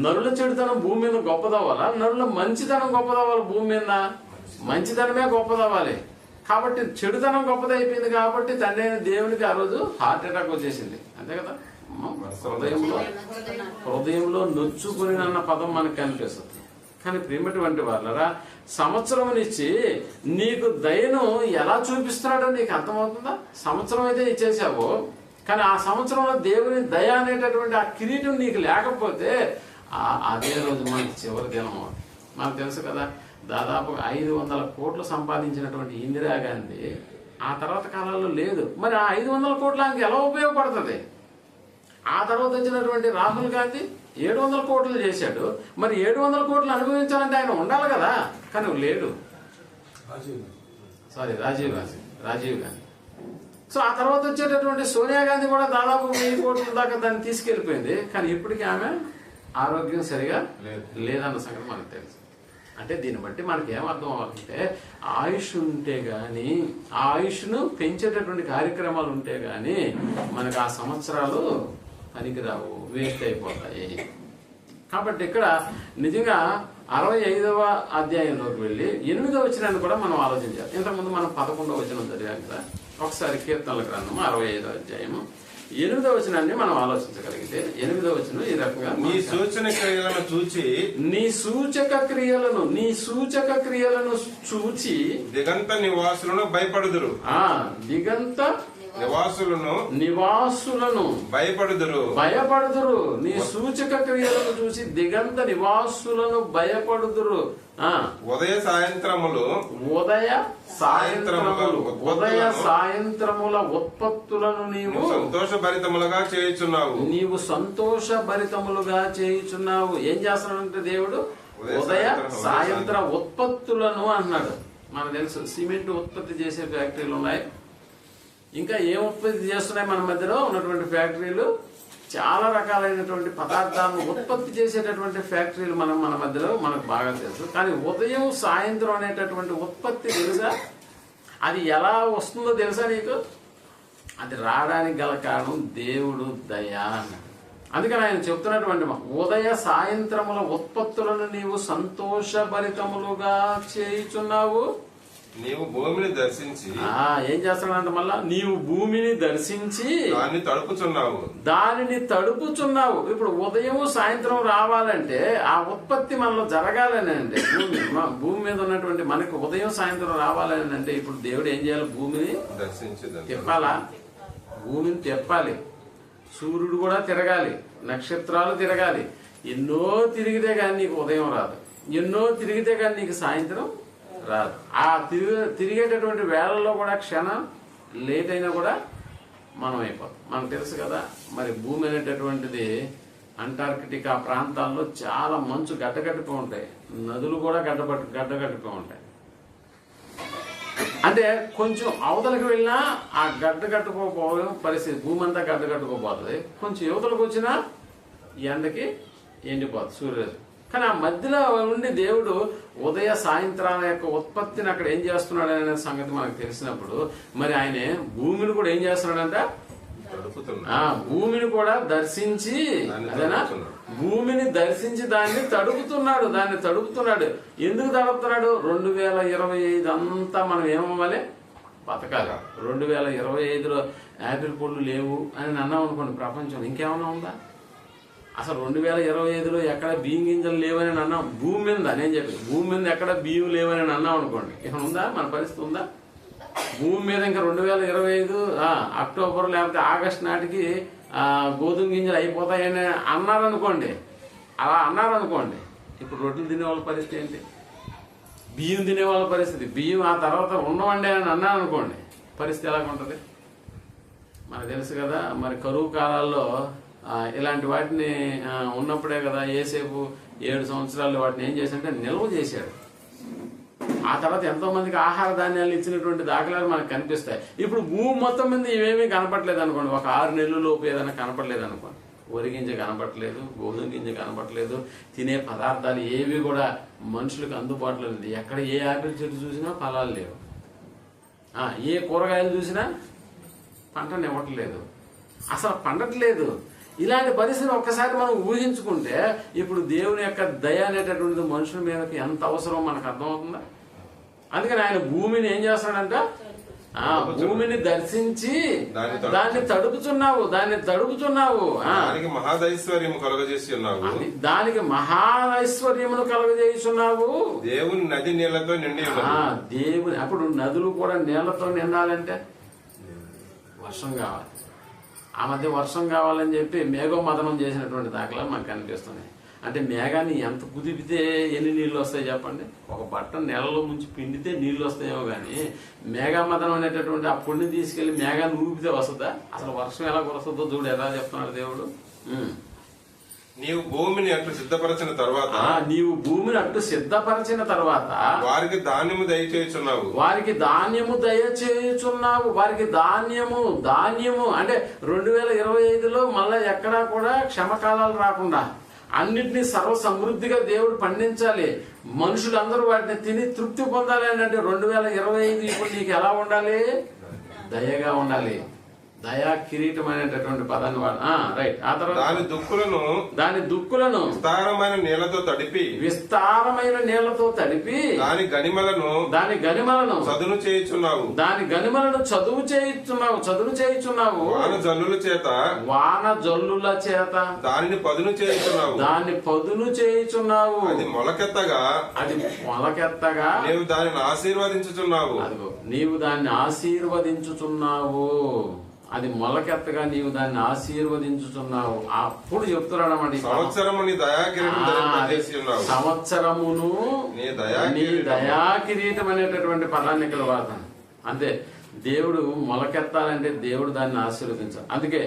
నరుల చెడుతనం భూమి మీద గొప్పదవ్వాలా? నరుల మంచితనం గొప్పదవ్వాలి భూమి మీద? మంచితనమే గొప్పదవ్వాలి. కాబట్టి చెడుతనం గొప్పదైపోయింది కాబట్టి తండ్రి అయిన దేవునికి ఆ రోజు హార్ట్ అటాక్ వచ్చేసింది. అంతే కదా. హృదయంలో నొచ్చుకుని అన్న పదం మనకు కనిపిస్తుంది. కానీ ప్రేమటువంటి వాళ్ళరా, సంవత్సరంనిచ్చి నీకు దయను ఎలా చూపిస్తున్నాడో నీకు అర్థమవుతుందా? సంవత్సరం అయితే ఇచ్చేసావు, కానీ ఆ సంవత్సరంలో దేవుని దయ అనేటటువంటి ఆ కిరీటం నీకు లేకపోతే అదే రోజు మనకి చివరి దినం. మనకు తెలుసు కదా, దాదాపు 500 కోట్లు సంపాదించినటువంటి ఇందిరాగాంధీ ఆ తర్వాత కాలంలో లేదు. మరి ఆ 500 కోట్లు ఆయనకి ఎలా ఉపయోగపడుతుంది? ఆ తర్వాత వచ్చినటువంటి రాహుల్ గాంధీ 700 కోట్లు చేశాడు. మరి 700 కోట్లు అనుభవించాలంటే ఆయన ఉండాలి కదా, కానీ లేడు. రాజీవ్ గాంధీ. సో ఆ తర్వాత వచ్చేటటువంటి సోనియా గాంధీ కూడా దాదాపు 1000 కోట్ల దాకా దాన్ని తీసుకెళ్లిపోయింది, కానీ ఇప్పటికీ ఆమె ఆరోగ్యం సరిగా లేదన్న సంగతి మనకు తెలుసు. అంటే దీన్ని బట్టి మనకి ఏమర్థం అవ్వాలంటే, ఆయుష్ ఉంటే గాని, ఆ ఆయుష్ను పెంచేటటువంటి కార్యక్రమాలు ఉంటే గాని మనకు ఆ సంవత్సరాలు పనికిరావు, వేస్ట్ అయిపోతాయి. కాబట్టి ఇక్కడ నిజంగా 65వ అధ్యాయంలోకి వెళ్ళి 8వ వచనాన్ని కూడా మనం ఆలోచించాలి. ఇంతకుముందు మనం 11వ వచనం చదివాం కదా. ఒకసారి కీర్తనల గ్రంథము 65వ అధ్యాయము 8వ వచనాన్ని మనం ఆలోచించగలిగితే, 8వ వచనం ఈ రకంగా, నీ సూచక క్రియలను చూచి చూచి దిగంత నివాసులను భయపడుదురు. దిగంత నివాసులను భయపడుదురు. నీ సూచక క్రియలను చూసి దిగంత నివాసులను భయపడుదురు. ఉదయ సాయంత్రముల ఉత్పత్తులను నీవు సంతోషభరితములుగా చేయుచున్నావు. ఏం చేస్తున్నాడంటే దేవుడు ఉదయ సాయంత్ర ఉత్పత్తులను అన్నాడు. మనకు తెలుసు సిమెంట్ ఉత్పత్తి చేసే ఫ్యాక్టరీలు ఉన్నాయి. ఇంకా ఏం ఉత్పత్తి చేస్తున్నాయి మన మధ్యలో ఉన్నటువంటి ఫ్యాక్టరీలు? చాలా రకాలైనటువంటి పదార్థాలను ఉత్పత్తి చేసేటటువంటి ఫ్యాక్టరీలు మన మధ్యలో మనకు బాగా తెలుసు. కానీ ఉదయం సాయంత్రం అనేటటువంటి ఉత్పత్తి తెలుసా? అది ఎలా వస్తుందో తెలుసా నీకు? అది రావడానికి గల కారణం దేవుడు దయ. అందుకని ఆయన చెప్తున్నటువంటి ఉదయ సాయంత్రముల ఉత్పత్తులను నీవు సంతోషభరితములుగా చేయుచున్నావు. నీవు భూమిని దర్శించి ఏం చేస్తున్నాడంటే మళ్ళా నీవు భూమిని దర్శించి దానిని తడుపుచున్నావు. ఇప్పుడు ఉదయం సాయంత్రం రావాలంటే ఆ ఉత్పత్తి మనలో జరగాలని అంటే భూమి మీద ఉన్నటువంటి మనకు ఉదయం సాయంత్రం రావాలని అంటే ఇప్పుడు దేవుడు ఏం చేయాలి? భూమిని తిప్పాలా? భూమిని తిప్పాలి. సూర్యుడు కూడా తిరగాలి, నక్షత్రాలు తిరగాలి. ఎన్నో తిరిగితే కానీ నీకు ఉదయం రాదు, ఎన్నో తిరిగితే కానీ నీకు సాయంత్రం రాదు. ఆ తిరిగేటటువంటి వేళల్లో కూడా క్షణం లేట్ అయినా కూడా మనం అయిపోతాం. మనకు తెలుసు కదా మరి భూమి అనేటటువంటిది అంటార్కిటికా ప్రాంతాల్లో చాలా మంచు గడ్డగట్టిపో ఉంటాయి, నదులు కూడా గడ్డగట్టిపో ఉంటాయి. అంటే కొంచెం అవతలకు వెళ్ళినా ఆ గడ్డగట్టుకోపోవడం పరిస్థితి, భూమి అంతా గడ్డగట్టుకోపోతుంది. కొంచెం యువతలకు వచ్చినా ఎండకి ఎండిపోతుంది సూర్యరశ్మి. కానీ ఆ మధ్యలో ఉండి దేవుడు ఉదయ సాయంత్రాల యొక్క ఉత్పత్తిని అక్కడ ఏం చేస్తున్నాడు అనే సంగతి మనకు తెలిసినప్పుడు మరి ఆయన భూమిని కూడా ఏం చేస్తున్నాడంట? భూమిని కూడా దర్శించి, అదేనా, భూమిని దర్శించి దాన్ని తడుపుతున్నాడు. ఎందుకు తడుపుతున్నాడు? 2025 అంతా మనం ఏమవ్వాలి? బతకాలి. 2025లో యాపిల్ పళ్ళు లేవు అని అన్నాం అనుకోండి, ప్రపంచం ఇంకేమన్నా ఉందా? అసలు 2025లో ఎక్కడ బియ్యం గింజలు లేవని అన్నాం. భూమి మీద నేను చెప్పి భూమి మీద ఎక్కడ బియ్యం లేవని అన్నాం అనుకోండి, ఇక ఉందా? మన పరిస్థితి ఉందా? భూమి మీద ఇంకా 2025 అక్టోబర్ లేకపోతే ఆగస్టు నాటికి గోధుమ గింజలు అయిపోతాయని అన్నారనుకోండి. అలా అన్నారనుకోండి, ఇప్పుడు రొట్టెలు తినేవాళ్ళ పరిస్థితి ఏంటి? బియ్యం తినేవాళ్ళ పరిస్థితి, బియ్యం ఆ తర్వాత ఉండవండి అని అన్నారనుకోండి, పరిస్థితి ఎలాగుంటుంది మనకు తెలుసు కదా. మరి కరువు కాలాల్లో ఇలాంటి వాటిని ఉన్నప్పుడే కదా ఏసేపు 7 సంవత్సరాలు వాటిని ఏం చేశాడంటే నిల్వ చేశాడు. ఆ తర్వాత ఎంతో మందికి ఆహార ధాన్యాలు ఇచ్చినటువంటి దాఖలాలు మనకు కనిపిస్తాయి. ఇప్పుడు భూమి మొత్తం మీద ఇవేమీ కనపట్లేదు అనుకోండి, ఒక 6 నెలల లోపు ఏదైనా కనపడలేదు అనుకోండి, వరి గింజ కనపట్లేదు, గోధుమ గింజ కనపట్లేదు, తినే పదార్థాలు ఏవి కూడా మనుషులకు అందుబాటులో లేదు. ఎక్కడ ఏ ఆపిల్ చెట్టు చూసినా ఫలాలు లేవు, ఏ కూరగాయలు చూసినా పంటనివ్వట్లేదు, అసలు పండట్లేదు. ఇలాంటి పరిస్థితిని ఒక్కసారి మనం ఊహించుకుంటే ఇప్పుడు దేవుని యొక్క దయ అనేటటువంటిది మనుషుల మీదకి ఎంత అవసరం మనకు అర్థమవుతుందా? అందుకని ఆయన భూమిని ఏం చేస్తాడంట? భూమిని దర్శించి దాన్ని తడుపుచున్నావు. దానికి మహాదైశ్వర్యమును కలగజేయుచున్నావు. దేవుని నది నీళ్లతో నిండి దేవుని అప్పుడు నదులు కూడా నీళ్లతో నిండాలంటే వర్షం కావాలి. ఆ మధ్య వర్షం కావాలని చెప్పి మేఘమదనం చేసినటువంటి దాఖలాలు మనకు కనిపిస్తున్నాయి. అంటే మేఘాన్ని ఎంత కుదిపితే ఎన్ని నీళ్లు వస్తాయి చెప్పండి? ఒక బట్ట నెలలో ముంచి పిండితే నీళ్లు వస్తాయేమో కానీ మేఘమదనం అనేటటువంటి ఆ పొడిని తీసుకెళ్లి మేఘాన్ని ఊపితే వస్తుందా? అసలు వర్షం ఎలా కురుస్తుందో చూడు, ఎలా చెప్తున్నాడు దేవుడు. నీవు భూమిని అట్లు సిద్ధపరచిన తర్వాత వారికి ధాన్యము దయచేయుచున్నావు. వారికి ధాన్యము అంటే 2025లో మళ్ళా ఎక్కడా కూడా క్షమకాలాలు రాకుండా అన్నిటినీ సర్వ సమృద్ధిగా దేవుడు పండించాలి. మనుషులందరూ వాటిని తిని తృప్తి పొందాలి అని అంటే 2025 ఇప్పుడు నీకు ఎలా ఉండాలి? దయగా ఉండాలి. దయా కిరీటం అనేటటువంటి పదాన్ని వాడు. రైట్. ఆ తర్వాత దాని దుక్కులను విస్తారమైన నీళ్లతో తడిపి దాని గనిమలను చదును చేయుచున్నావు. వాన జల్లుల చేత దానిని పదును చేయుచున్నావు. అది మొలకెత్తగా నీవు దానిని ఆశీర్వదించుచున్నావు. అది మొలకెత్తగా నీవు దాన్ని ఆశీర్వదించుతున్నావు. అప్పుడు చెప్తున్నాడు అన్నమాట, సంవత్సరమును నీ దయా కిరీటం అనేటటువంటి పదాన్ని ఇక్కడ వాడతాను. అంతే, దేవుడు మొలకెత్తాలంటే దేవుడు దాన్ని ఆశీర్వదించాలి. అందుకే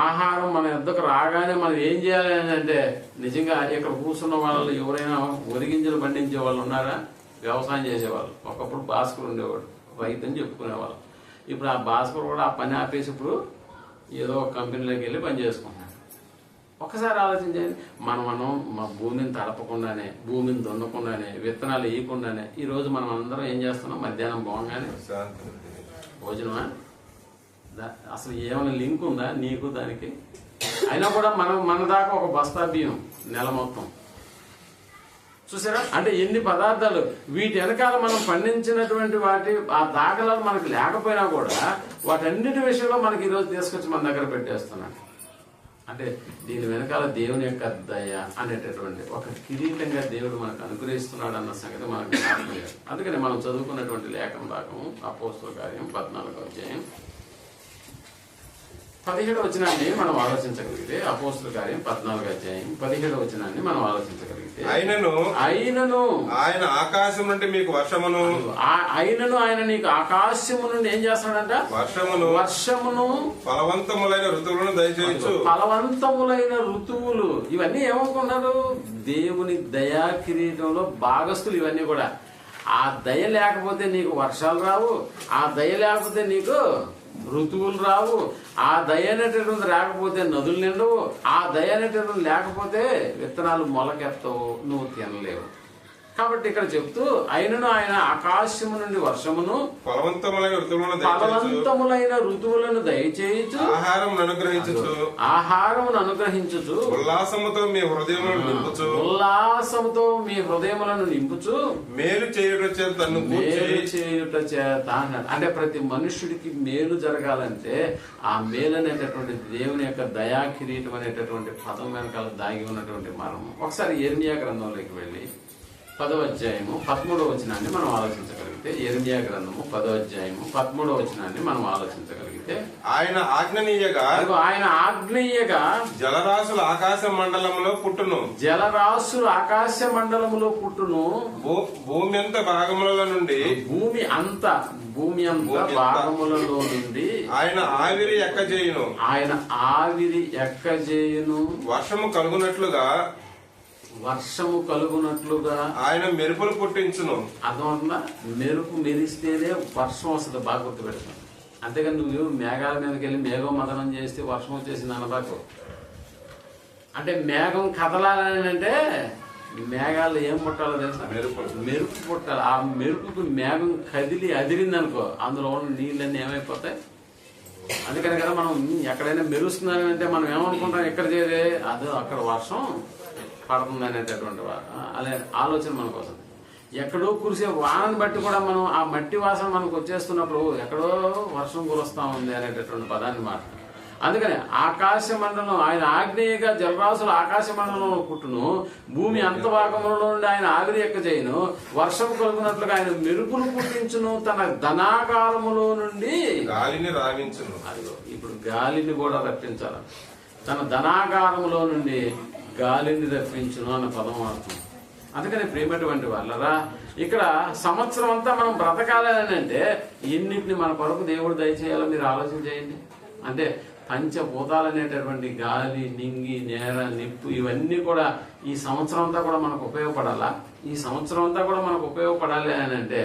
ఆహారం మన యొద్దకు రాగానే మనం ఏం చేయాలి అంటే, నిజంగా ఇక్కడ కూర్చున్న వాళ్ళు ఎవరైనా ఒరిగింజలు పండించే వాళ్ళు ఉన్నారా? వ్యవసాయం చేసేవాళ్ళు. ఒకప్పుడు భాస్కర్ ఉండేవాడు, రైతు అని చెప్పుకునేవాళ్ళు. ఇప్పుడు ఆ భాస్కర్ కూడా ఆ పని ఆపేసి ఇప్పుడు ఏదో ఒక కంపెనీలోకి వెళ్ళి పని చేసుకుంటున్నాడు. ఒకసారి ఆలోచించండి, మనం మా భూమిని తడపకుండానే, భూమిని దున్నకుండానే, విత్తనాలు వేయకుండానే ఈరోజు మనం అందరం ఏం చేస్తున్నాం? మధ్యాహ్నం పోగానే భోజనమా? అసలు ఏమైనా లింక్ ఉందా నీకు దానికి? అయినా కూడా మన దాకా ఒక బస్తా బియ్యం నెల మొత్తం. చూసారా? అంటే ఎన్ని పదార్థాలు వీటి వెనకాల మనం పండించినటువంటి వాటి ఆ దాఖలాలు మనకు లేకపోయినా కూడా వాటన్నిటి విషయంలో మనకి ఈరోజు తీసుకొచ్చి మన దగ్గర పెట్టేస్తున్నాడు. అంటే దీని వెనకాల దేవుని యొక్క దయ అనేటటువంటి ఒక కిరీటంగా దేవుడు మనకు అనుగ్రహిస్తున్నాడు అన్న సంగతి మనకు జ్ఞాపకం లేదు. అందుకని మనం చదువుకున్నటువంటి లేఖన భాగం అపోస్తల కార్యం 14వ అధ్యాయం 17వ వచనాన్ని మనం ఆలోచించగలిగితే, అపోస్తల కార్యం 14వ అధ్యాయం 17వ వచనాన్ని మనం ఆలోచించగలిగితే, అయినను ఆయన ఆకాశం నుండి మీకు వర్షమును, ఆయన నీకు ఆకాశము నుండి ఏం చేస్తాడంట? వర్షమును ఫలవంతములైన ఋతువులను దయచేయచ్చు. ఫలవంతములైన ఋతువులు ఇవన్నీ ఏమనుకున్నారు? దేవుని దయా కిరీటంలో భాగస్తులు ఇవన్నీ కూడా. ఆ దయ లేకపోతే నీకు వర్షాలు రావు, ఆ దయ లేకపోతే నీకు ఋతువులు రావు, ఆ దయ అనేటటువంటి రాకపోతే నదులు నిండవు, ఆ దయ అనేటటువంటి లేకపోతే విత్తనాలు మొలకెత్తవు, నువ్వు తినలేవు. కాబట్టి ఇక్కడ చెప్తూ, అయినను ఆయన ఆకాశము నుండి వర్షమును ఫలవంతములైన ఋతువులను దయచేయచ్చు, ఆహారమును అనుగ్రహించుచు, ఉల్లాసముతో మీ హృదయములను నింపుచు, మేలు చేయుట చేత అన్నాడు. అంటే ప్రతి మనుష్యుడికి మేలు జరగాలంటే ఆ మేలు అనేటటువంటి దేవుని యొక్క దయా కిరీటం అనేటటువంటి పదం వెనకాల దాగి ఉన్నటువంటి మర్మం. ఒకసారి యెరెమీయా గ్రంథంలోకి వెళ్ళి 10వ అధ్యాయము 13వ వచనాన్ని మనం ఆలోచించగలిగితే, యెరెమీయా గ్రంథము 10వ అధ్యాయము 13వ వచనాన్ని మనం ఆలోచించగలిగితే, ఆయన ఆజ్ఞనీయగా జలరాశులు ఆకాశ మండలంలో పుట్టును, భూమి అంత భాగములలో నుండి భాగములలో నుండి ఆయన ఆవిరి ఎక్కజేయును, వర్షము కలుగునట్లుగా ఆయన మెరుపులు పుట్టించును. అర్థమవుతుందా? మెరుపు మెరిస్తేనే వర్షం వస్తుంది. బాగా గుర్తుపెడతాను. అంతేగాని నువ్వు మేఘాల మీదకి వెళ్ళి మేఘం మదనం చేస్తే వర్షం వచ్చేసింది అనబాకు. అంటే మేఘం కదలాలని అంటే మేఘాలు ఏం పుట్టాలో తెలుసా? మెరుపు పుట్టాలి. ఆ మెరుపుకు మేఘం కదిలి అదిరింది అనుకో, అందులో ఉన్న నీళ్ళన్నీ ఏమైపోతాయి. అందుకని కదా మనం ఎక్కడైనా మెరుస్తుందని అంటే మనం ఏమనుకుంటాం, ఎక్కడ చేరే అదో అక్కడ వర్షం పడుతుంది అనేటటువంటి అలా ఆలోచన మనకు వస్తుంది. ఎక్కడో కురిసే వానని బట్టి కూడా మనం ఆ మట్టి వాసన మనకు వచ్చేస్తున్నప్పుడు ఎక్కడో వర్షం కురుస్తా ఉంది అనేటటువంటి పదాన్ని మాట. అందుకని ఆకాశ మండలం ఆయన ఆగ్నేయగా జలరాశులు ఆకాశ మండలంలో పుట్టును, భూమి అంత భాగంలో నుండి ఆయన ఆవిరి ఎక్కజేయును, వర్షం కలుగునట్లుగా ఆయన మెరుపులు పుట్టించును, తన ధనాగారములో నుండి గాలిని రావించును. అదిగో ఇప్పుడు గాలిని కూడా రప్పించాలి. తన ధనాగారములో నుండి గాలిని రప్పించును అన్న పదం వాడుతుంది. అందుకని ప్రేమటువంటి వాళ్ళరా, ఇక్కడ సంవత్సరం అంతా మనం బ్రతకాలని అంటే ఎన్నిటిని మన కొరకు దేవుడు దయచేయాలో మీరు ఆలోచన చేయండి. అంటే పంచభూతాలు అనేటటువంటి గాలి, నింగి, నేల, నిప్పు ఇవన్నీ కూడా ఈ సంవత్సరం అంతా కూడా మనకు ఉపయోగపడాలా? ఈ సంవత్సరం అంతా కూడా మనకు ఉపయోగపడాలి అని అంటే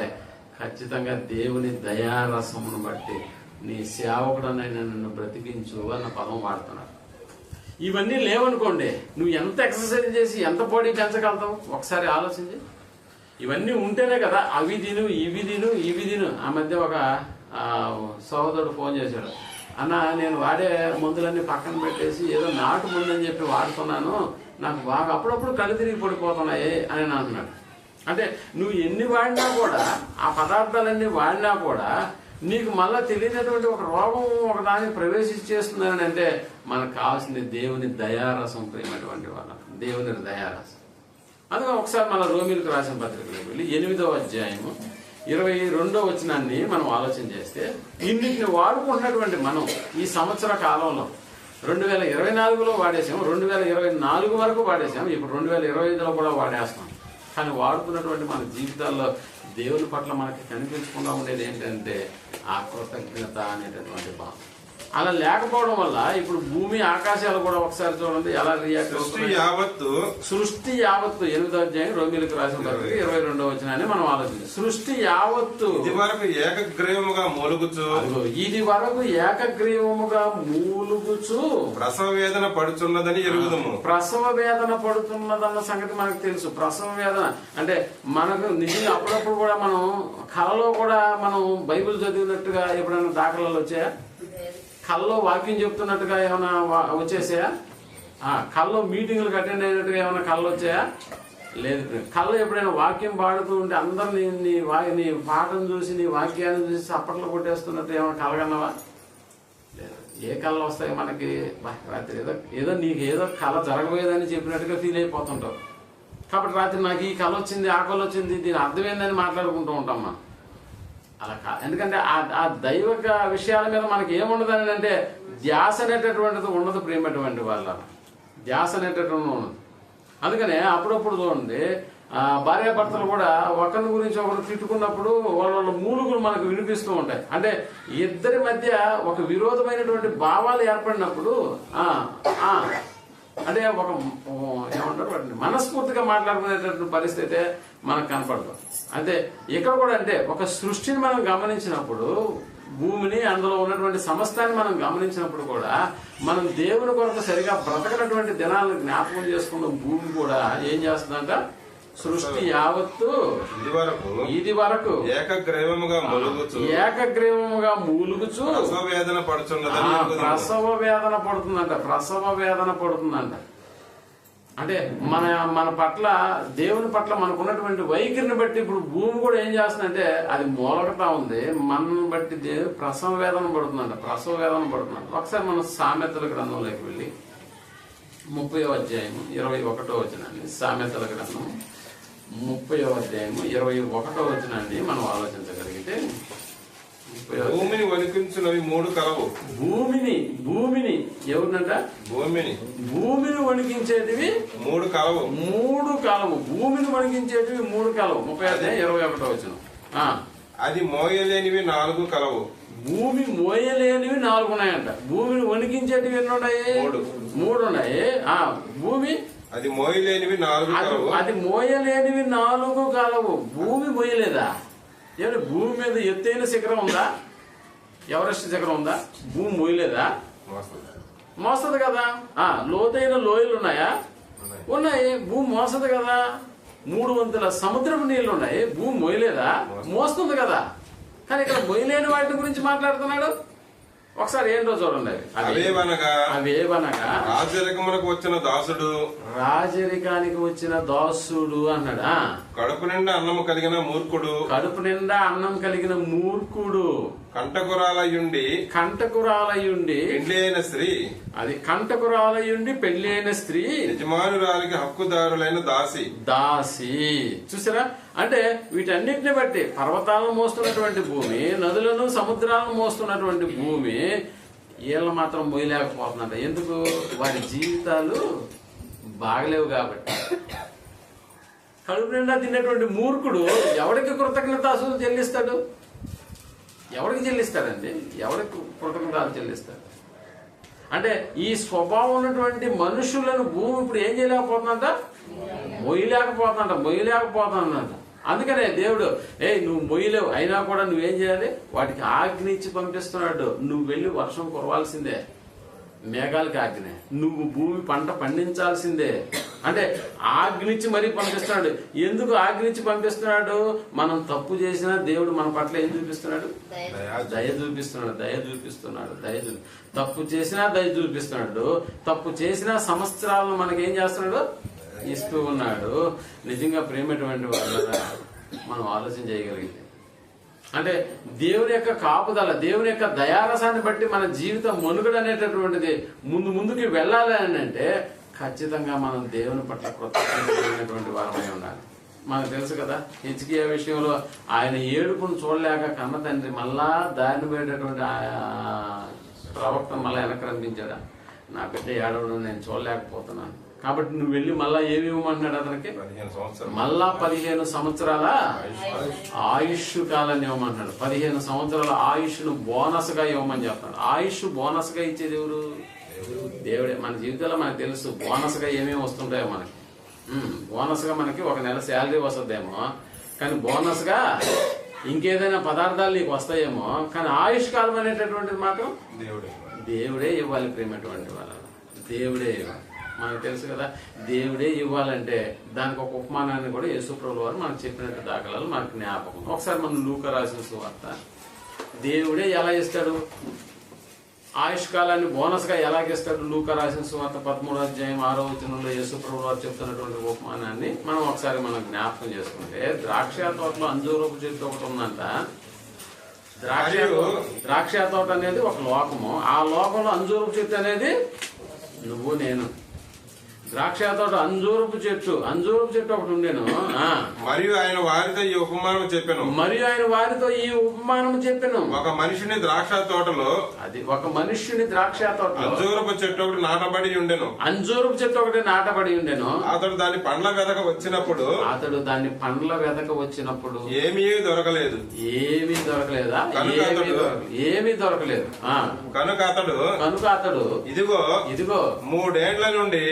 ఖచ్చితంగా దేవుని దయారసమును బట్టి నీ సేవకుడనైనా నన్ను బ్రతికించు అన్న పదం వాడుతున్నాడు. ఇవన్నీ లేవనుకోండి, నువ్వు ఎంత ఎక్సర్సైజ్ చేసి ఎంత బాడీ పెంచగలుగుతావు ఒకసారి ఆలోచించి. ఇవన్నీ ఉంటేనే కదా అవి తిను ఇవి తిను. ఆ మధ్య ఒక సహోదరుడు ఫోన్ చేశాడు, అన్న నేను వాడే మందులన్నీ పక్కన పెట్టేసి ఏదో నాటు ముందని చెప్పి వాడుతున్నాను, నాకు బాగా అప్పుడప్పుడు కళ్ళు తిరిగి పడిపోతున్నాయి అని అంటున్నాడు. అంటే నువ్వు ఎన్ని వాడినా కూడా, ఆ పదార్థాలన్నీ వాడినా కూడా నీకు మళ్ళా తెలియనటువంటి ఒక రోగం ఒక దాన్ని ప్రవేశించేస్తుందని అంటే మనకు కావాల్సింది దేవుని దయారసం. ప్రేమటువంటి వాళ్ళ దేవుని దయారసం. అందుకని ఒకసారి మన రోమిలకు రాసిన పత్రికలోకి వెళ్ళి 8వ అధ్యాయము 22వ వచనాన్ని మనం ఆలోచన చేస్తే, ఇన్నిటిని వాడుకుంటున్నటువంటి మనం ఈ సంవత్సర కాలంలో 2024లో వాడేసాం, 2024 వరకు వాడేసాం, ఇప్పుడు 2025లో కూడా వాడేస్తాం. కానీ వాడుతున్నటువంటి మన జీవితాల్లో దేవుని పట్ల మనకి కనిపించకుండా ఉండేది ఏంటంటే ఆ కృతజ్ఞత అనేటటువంటి భావం. అలా లేకపోవడం వల్ల ఇప్పుడు భూమి ఆకాశాలు కూడా ఒకసారి చూడండి ఎలా రియాక్ట్ అవుతుంది. సృష్టి యావత్తు 8వ అధ్యాయం రోమిలకు రాసిన పత్రిక 22వ వచనాన్ని మనం ఆలోచించాం. సృష్టి యావత్తు ఇది వరకు ఏకగ్రీవముగా మూలుగుచు ప్రసవ వేదన పడుతున్నదని ఎరుగుదము. ప్రసవ వేదన పడుతున్నదన్న సంగతి మనకు తెలుసు. ప్రసవ వేదన అంటే మనకు నిజంగా అప్పుడప్పుడు కూడా మనం కళలో కూడా మనం బైబిల్ చదివినట్టుగా ఎప్పుడైనా దాఖలాలు వచ్చాయా? కళ్ళలో వాక్యం చెప్తున్నట్టుగా ఏమైనా వచ్చేసాయా? కళ్ళలో మీటింగ్లకు అటెండ్ అయినట్టుగా ఏమైనా కళ్ళు వచ్చాయా? లేదు. కళ్ళు ఎప్పుడైనా వాక్యం పాడుతూ ఉంటే అందరు నీ పాటను చూసి నీ వాక్యాన్ని చూసి చప్పట్లు కొట్టేస్తున్నట్టు ఏమైనా కలగన్నవా? లేదు. ఏ కళ్ళు వస్తాయి మనకి? రాత్రి ఏదో నీకు ఏదో కళ జరగబోయేదని చెప్పినట్టుగా ఫీల్ అయిపోతుంటావు. కాబట్టి రాత్రి నాకు ఈ కళ వచ్చింది, ఆ కళ వచ్చింది, దీని అర్థమైందని మాట్లాడుకుంటూ ఉంటాం మనం. అలా కాదు. ఎందుకంటే ఆ దైవిక విషయాల మీద మనకి ఏముండదు అని అంటే ధ్యాస అనేటటువంటిది ఉండదు. ప్రేమటువంటి వాళ్ళ ధ్యాస అనేటటువంటి ఉండదు. అందుకనే అప్పుడప్పుడు చూడండి భార్యాభర్తలు కూడా ఒకరి గురించి ఒకరు తిట్టుకున్నప్పుడు వాళ్ళ మూలుగులు మనకు వినిపిస్తూ ఉంటాయి. అంటే ఇద్దరి మధ్య ఒక విరోధమైనటువంటి భావాలు ఏర్పడినప్పుడు అంటే ఏమంటారు మనస్ఫూర్తిగా మాట్లాడుకునేటటువంటి పరిస్థితి మనకు కనపడదు. అయితే ఇక్కడ కూడా అంటే ఒక సృష్టిని మనం గమనించినప్పుడు, భూమిని అందులో ఉన్నటువంటి సమస్తాన్ని మనం గమనించినప్పుడు కూడా మనం దేవుని కొరకు సరిగా బ్రతకనటువంటి దినాలను జ్ఞాపకం చేసుకున్న భూమి కూడా ఏం చేస్తుందంట? సృష్టి యావత్తు ఇది వరకు ఏకగ్రీవముగా మూలుగుచు ప్రసవ వేదన పడుతుందంట. అంటే మన పట్ల దేవుని పట్ల మనకున్నటువంటి వైఖరిని బట్టి ఇప్పుడు భూమి కూడా ఏం చేస్తుందంటే అది మూలకతా ఉంది. మనల్ని బట్టి ప్రసవ వేదన పడుతుందంట. ఒకసారి మనం సామెతల గ్రంథంలోకి వెళ్ళి 30వ అధ్యాయం 21వ వచనాన్ని, సామెతల గ్రంథం 30వ అధ్యాయం 21వ వచనాన్ని మనం ఆలోచించగలిగితే, భూమిని వణికించినవి 3 కలవు. భూమిని ఎవరినంట? భూమిని వణికించేటివి 3 కలవు. భూమిని వణికించేటివి 3 కలవు. 30వ అధ్యాయం 21వ వచనం. అది మోయలేనివి 4 కలవు. భూమి మోయలేనివి 4 ఉన్నాయంట. భూమిని వణికించేటివి ఎన్ని ఉన్నాయి? 3 ఉన్నాయి. భూమి అది మోయలేనివి 4 కలవు. అది మోయలేనివి 4 కలవు. భూమి మోయలేదా? ఏమంటే భూమి మీద ఎత్తైన శిఖరం ఉందా? ఎవరెస్ట్ శిఖరం ఉందా? భూమి మోయలేదా? మోస్తుంది కదా. లోతైన లోయలు ఉన్నాయా? ఉన్నాయి. భూమి మోస్తుంది కదా. 3 వంతుల సముద్రపు నీళ్లు ఉన్నాయి. భూమి మోయలేదా? మోస్తుంది కదా. కానీ ఇక్కడ మోయలేని వాటి గురించి మాట్లాడుతున్నాడు. ఒకసారి ఏంటో చూడండి. అవేవనగా రాజరికమునకు వచ్చిన దాసుడు అన్నాడు. కడుపు నిండా అన్నం కలిగిన మూర్ఖుడు కంటకురాలయుండి పెళ్లి అయిన స్త్రీ యజమానురాలికి హక్కుదారులైన దాసి. చూసారా? అంటే వీటన్నిటిని బట్టి పర్వతాలను మోస్తున్నటువంటి భూమి, నదులను సముద్రాలను మోస్తున్నటువంటి భూమి వీళ్ళు మాత్రం మోయలేకపోతున్నారు. ఎందుకు? వారి జీవితాలు బాగలేవు కాబట్టి. కడుపు నిండా తిన్నటువంటి మూర్ఖుడు ఎవరికి కృతజ్ఞతాస్తులు చెల్లిస్తాడు? ఎవరికి చెల్లిస్తాడండి? ఎవరికి కృతజ్ఞతలు చెల్లిస్తాడు? అంటే ఈ స్వభావం ఉన్నటువంటి మనుషులను భూమి ఇప్పుడు ఏం చేయలేకపోతుందంట? మొయ్యలేకపోతుందంట. అందుకనే దేవుడు నువ్వు మొయ్యలేవు, అయినా కూడా నువ్వేం చేయాలి? వాటికి ఆజ్ఞ ఇచ్చి పంపిస్తున్నాడు. నువ్వు వెళ్ళి వర్షం కురవాల్సిందే, మేఘాలకి ఆజ్ఞ. నువ్వు భూమి పంట పండించాల్సిందే. అంటే ఆజ్ఞించి మరీ పంపిస్తున్నాడు. ఎందుకు ఆజ్ఞించి పంపిస్తున్నాడు? మనం తప్పు చేసినా దేవుడు మన పట్ల ఏం చూపిస్తున్నాడు? దయ చూపిస్తున్నాడు. తప్పు చేసినా దయ చూపిస్తున్నాడు. తప్పు చేసినా సంవత్సరాలను మనకి ఏం చేస్తున్నాడు? ఇస్తూ ఉన్నాడు. నిజంగా ప్రేమటువంటి వాళ్ళ మనం ఆలోచన చేయగలిగితే, అంటే దేవుని యొక్క కాపుదల, దేవుని యొక్క దయారసాన్ని బట్టి మన జీవితం మనుగడ అనేటటువంటిది ముందుకి వెళ్ళాలి అని అంటే ఖచ్చితంగా మనం దేవుని పట్ల కృతజ్ఞతమైనటువంటి వారమై ఉండాలి. మనకు తెలుసు కదా. హిజ్కియా విషయంలో ఆయన ఏడుపును చూడలేక కన్న తండ్రి మళ్ళా దారిని పోయేటటువంటి ప్రవక్తను మళ్ళా వెనక్కి రంపించాడా, నా బిడ్డ ఏడవడం నేను చూడలేకపోతున్నాను కాబట్టి నువ్వు వెళ్ళి మళ్ళా ఏమి ఇవ్వమన్నాడు అతనికి, మళ్ళా 15 సంవత్సరాల ఆయుష్ కాలాన్ని ఇవ్వమంటున్నాడు. 15 సంవత్సరాల ఆయుష్ను బోనస్ గా ఇవ్వమని చెప్తాడు. ఆయుష్ బోనస్ గా ఇచ్చేది ఎవరు? దేవుడే. మన జీవితంలో మనకు తెలుసు బోనస్ గా ఏమేమి వస్తుంటాయో మనకి. బోనస్ గా మనకి ఒక నెల శాలరీ వస్తుందేమో, కానీ బోనస్ గా ఇంకేదైనా పదార్థాలు నీకు వస్తాయేమో, కానీ ఆయుష్ కాలం అనేటటువంటిది మాత్రం దేవుడే ఇవ్వాలి. ప్రేమటువంటి వాళ్ళ దేవుడే ఇవ్వాలి. మనకు తెలుసు కదా, దేవుడే ఇవ్వాలంటే దానికి ఒక ఉపమానాన్ని కూడా యేసుప్రభువు వారు మనకు చెప్పినట్టు దాఖలాలు మనకు జ్ఞాపకం. ఒకసారి మనం లూకా రాసిన సువార్త, దేవుడే ఎలా ఇస్తాడు ఆయుష్ కాలాన్ని బోనస్ గా ఎలాగిస్తాడు? లూకా రాసిన సువార్త 13వ అధ్యాయం 6వ వచనంలో యేసుప్రభువు వారు చెప్తున్నటువంటి ఉపమానాన్ని మనం ఒకసారి మనం జ్ఞాపకం చేసుకుంటే, ద్రాక్ష తోటలో అంజూరపు చెట్టు ఒకటి ఉందంట. ద్రాక్ష తోట అనేది ఒక లోకము, ఆ లోకంలో అంజూరపు చెట్టు అనేది నువ్వు నేను. ద్రాక్ష తోట అంజూరపు చెట్టు ఒకటి ఉండేను. మరియు ఆయన వారితో ఈ ఉపమానం చెప్పాను. ఒక మనిషిని ద్రాక్ష తోటలో అంజూరపు చెట్టు ఒకటి నాటబడి ఉండెను. అతడు దాని పండ్ల వెదక వచ్చినప్పుడు ఏమీ దొరకలేదు. కనుక అతడు ఇదిగో 3 ఏళ్ల నుండి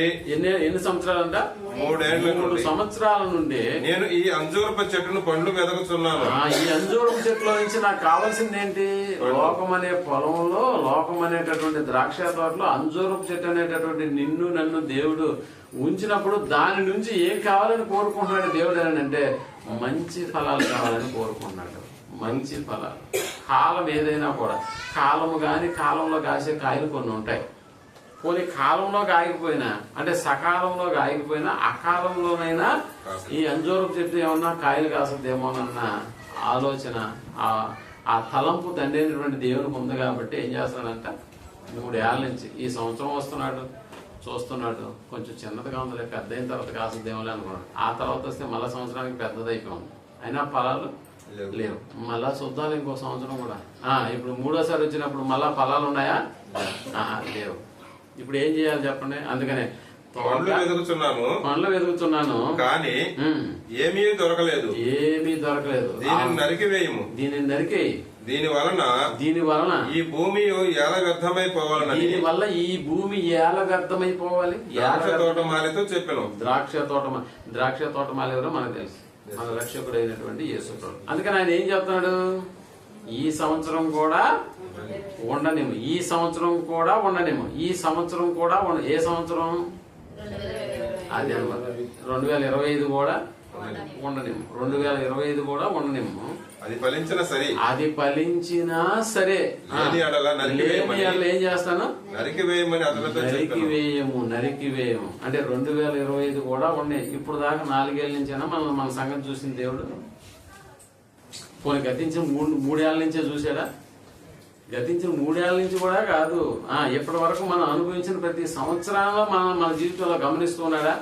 ఎన్ని సంవత్సరాలంట? 3 సంవత్సరాల నుండి నేను ఈ అంజూరపు చెట్టును పండ్లు వెదకుతున్నాను. ఈ అంజూరపు చెట్టులో నుంచి నాకు కావాల్సింది ఏంటి? లోకం అనే పొలంలో, లోకం అనేటటువంటి ద్రాక్ష తోటలో అంజూరపు చెట్టు అనేటటువంటి నిన్ను నన్ను దేవుడు ఉంచినప్పుడు దాని నుంచి ఏం కావాలని కోరుకుంటున్నాడు దేవుడు అని అంటే, మంచి ఫలాలు కావాలని కోరుకుంటున్నాడు. మంచి ఫలాలు. కాలం ఏదైనా కూడా, కాలము గాని కాలంలో కాసే కాయలు కొన్ని ఉంటాయి. పోనీ కాలంలో ఆగిపోయినా, అంటే సకాలంలో ఆగిపోయినా, అకాలంలోనైనా ఈ అంజూరపు చెట్టు ఏమన్నా కాయలు కాస్తుందేమోనన్న ఆలోచన, ఆ తలంపు తండ్రి అయినటువంటి దేవునికి ఉంది. కాబట్టి ఏం చేస్తాడంట, 3 ఏళ్ల నుంచి ఈ సంవత్సరం వస్తున్నాడు, చూస్తున్నాడు, కొంచెం చిన్నదిగా ఉంది, పెద్ద అయిన తర్వాత కాస్తుందేమోలే అనుకున్నాడు. ఆ తర్వాత వస్తే మళ్ళా సంవత్సరానికి పెద్దదైపోయింది, అయినా ఫలాలు లేవు. మళ్ళా చూద్దాం ఇంకో సంవత్సరం కూడా. ఇప్పుడు 3వసారి వచ్చినప్పుడు మళ్ళా ఫలాలు ఉన్నాయా? లేవు. ఇప్పుడు ఏం చేయాలి చెప్పండి? అందుకనే పండ్లు వెతుకుతున్నాను కానీ ఏమీ దొరకలేదు. దీనిని నరికివేయి. దీని వలన ఈ భూమి ఎలా వ్యర్థమైపోవాలని, దీనివల్ల ఈ భూమి ఎలా వ్యర్థమైపోవాలి. ద్రాక్ష తోటమాలితో చెప్పాను. ద్రాక్ష తోటమాలి ఎవరో మనకు తెలుసు, మన రక్షకుడు అయినటువంటి యేసుప్రభువు. అందుకని ఆయన ఏం చెప్తున్నాడు? ఈ సంవత్సరం కూడా ఉండనేమో, ఈ సంవత్సరం కూడా ఉండనేమో, ఈ సంవత్సరం కూడా ఏ సంవత్సరం? అది అనమాట 2025 కూడా ఉండనేమో, 2025 కూడా ఉండనేమో. అది ఫలించినా సరే ఏం చేస్తాను? నరికివేయము అంటే 2025 కూడా ఉన్నాయి. ఇప్పుడు దాకా 4 ఏళ్ల నుంచైనా మన సంగతి చూసింది దేవుడు. పోనీ గతించిన 3 ఏళ్ల నుంచే చూసాడా? గతించిన 3 ఏళ్ల నుంచి కూడా కాదు, ఇప్పటి వరకు మనం అనుభవించిన ప్రతి సంవత్సరంలో మన జీవితంలో గమనిస్తున్నాడు.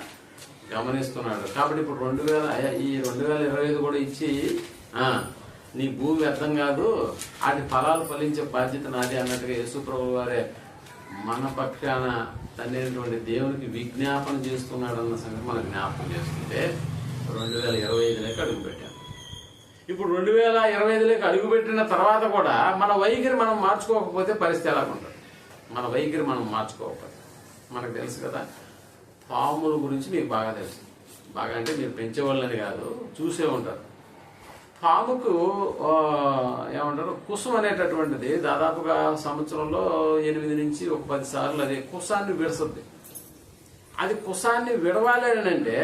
కాబట్టి ఇప్పుడు 2025 కూడా ఇచ్చి నీ భూమి వ్యర్థం కాదు, వాటి ఫలాలు ఫలించే బాధ్యత నాది అన్నట్టుగా యేసుప్రభువు వారే మన పక్షాన తండ్రి దేవునికి విజ్ఞాపన చేస్తున్నాడు అన్న సంగతి మనం జ్ఞాపకం చేసుకుంటే 2025లోకి అడుగు పెట్టాం. ఇప్పుడు 2025లోకి అడుగు పెట్టిన తర్వాత కూడా మన వైఖరి మనం మార్చుకోకపోతే పరిస్థితి ఎలా ఉంటుంది? మన వైఖరి మనం మార్చుకోకపోతే, మనకు తెలుసు కదా, పాముల గురించి మీకు బాగా తెలుసు. బాగా అంటే మీరు పెంచేవాళ్ళని కాదు, చూసే ఉంటారు. పాముకు ఏమంటారు, కుసం అనేటటువంటిది దాదాపుగా సంవత్సరంలో 8 నుంచి 10 సార్లు అది కుసాన్ని విడుస్తుంది. అది కుసాన్ని విడవాలి అని అంటే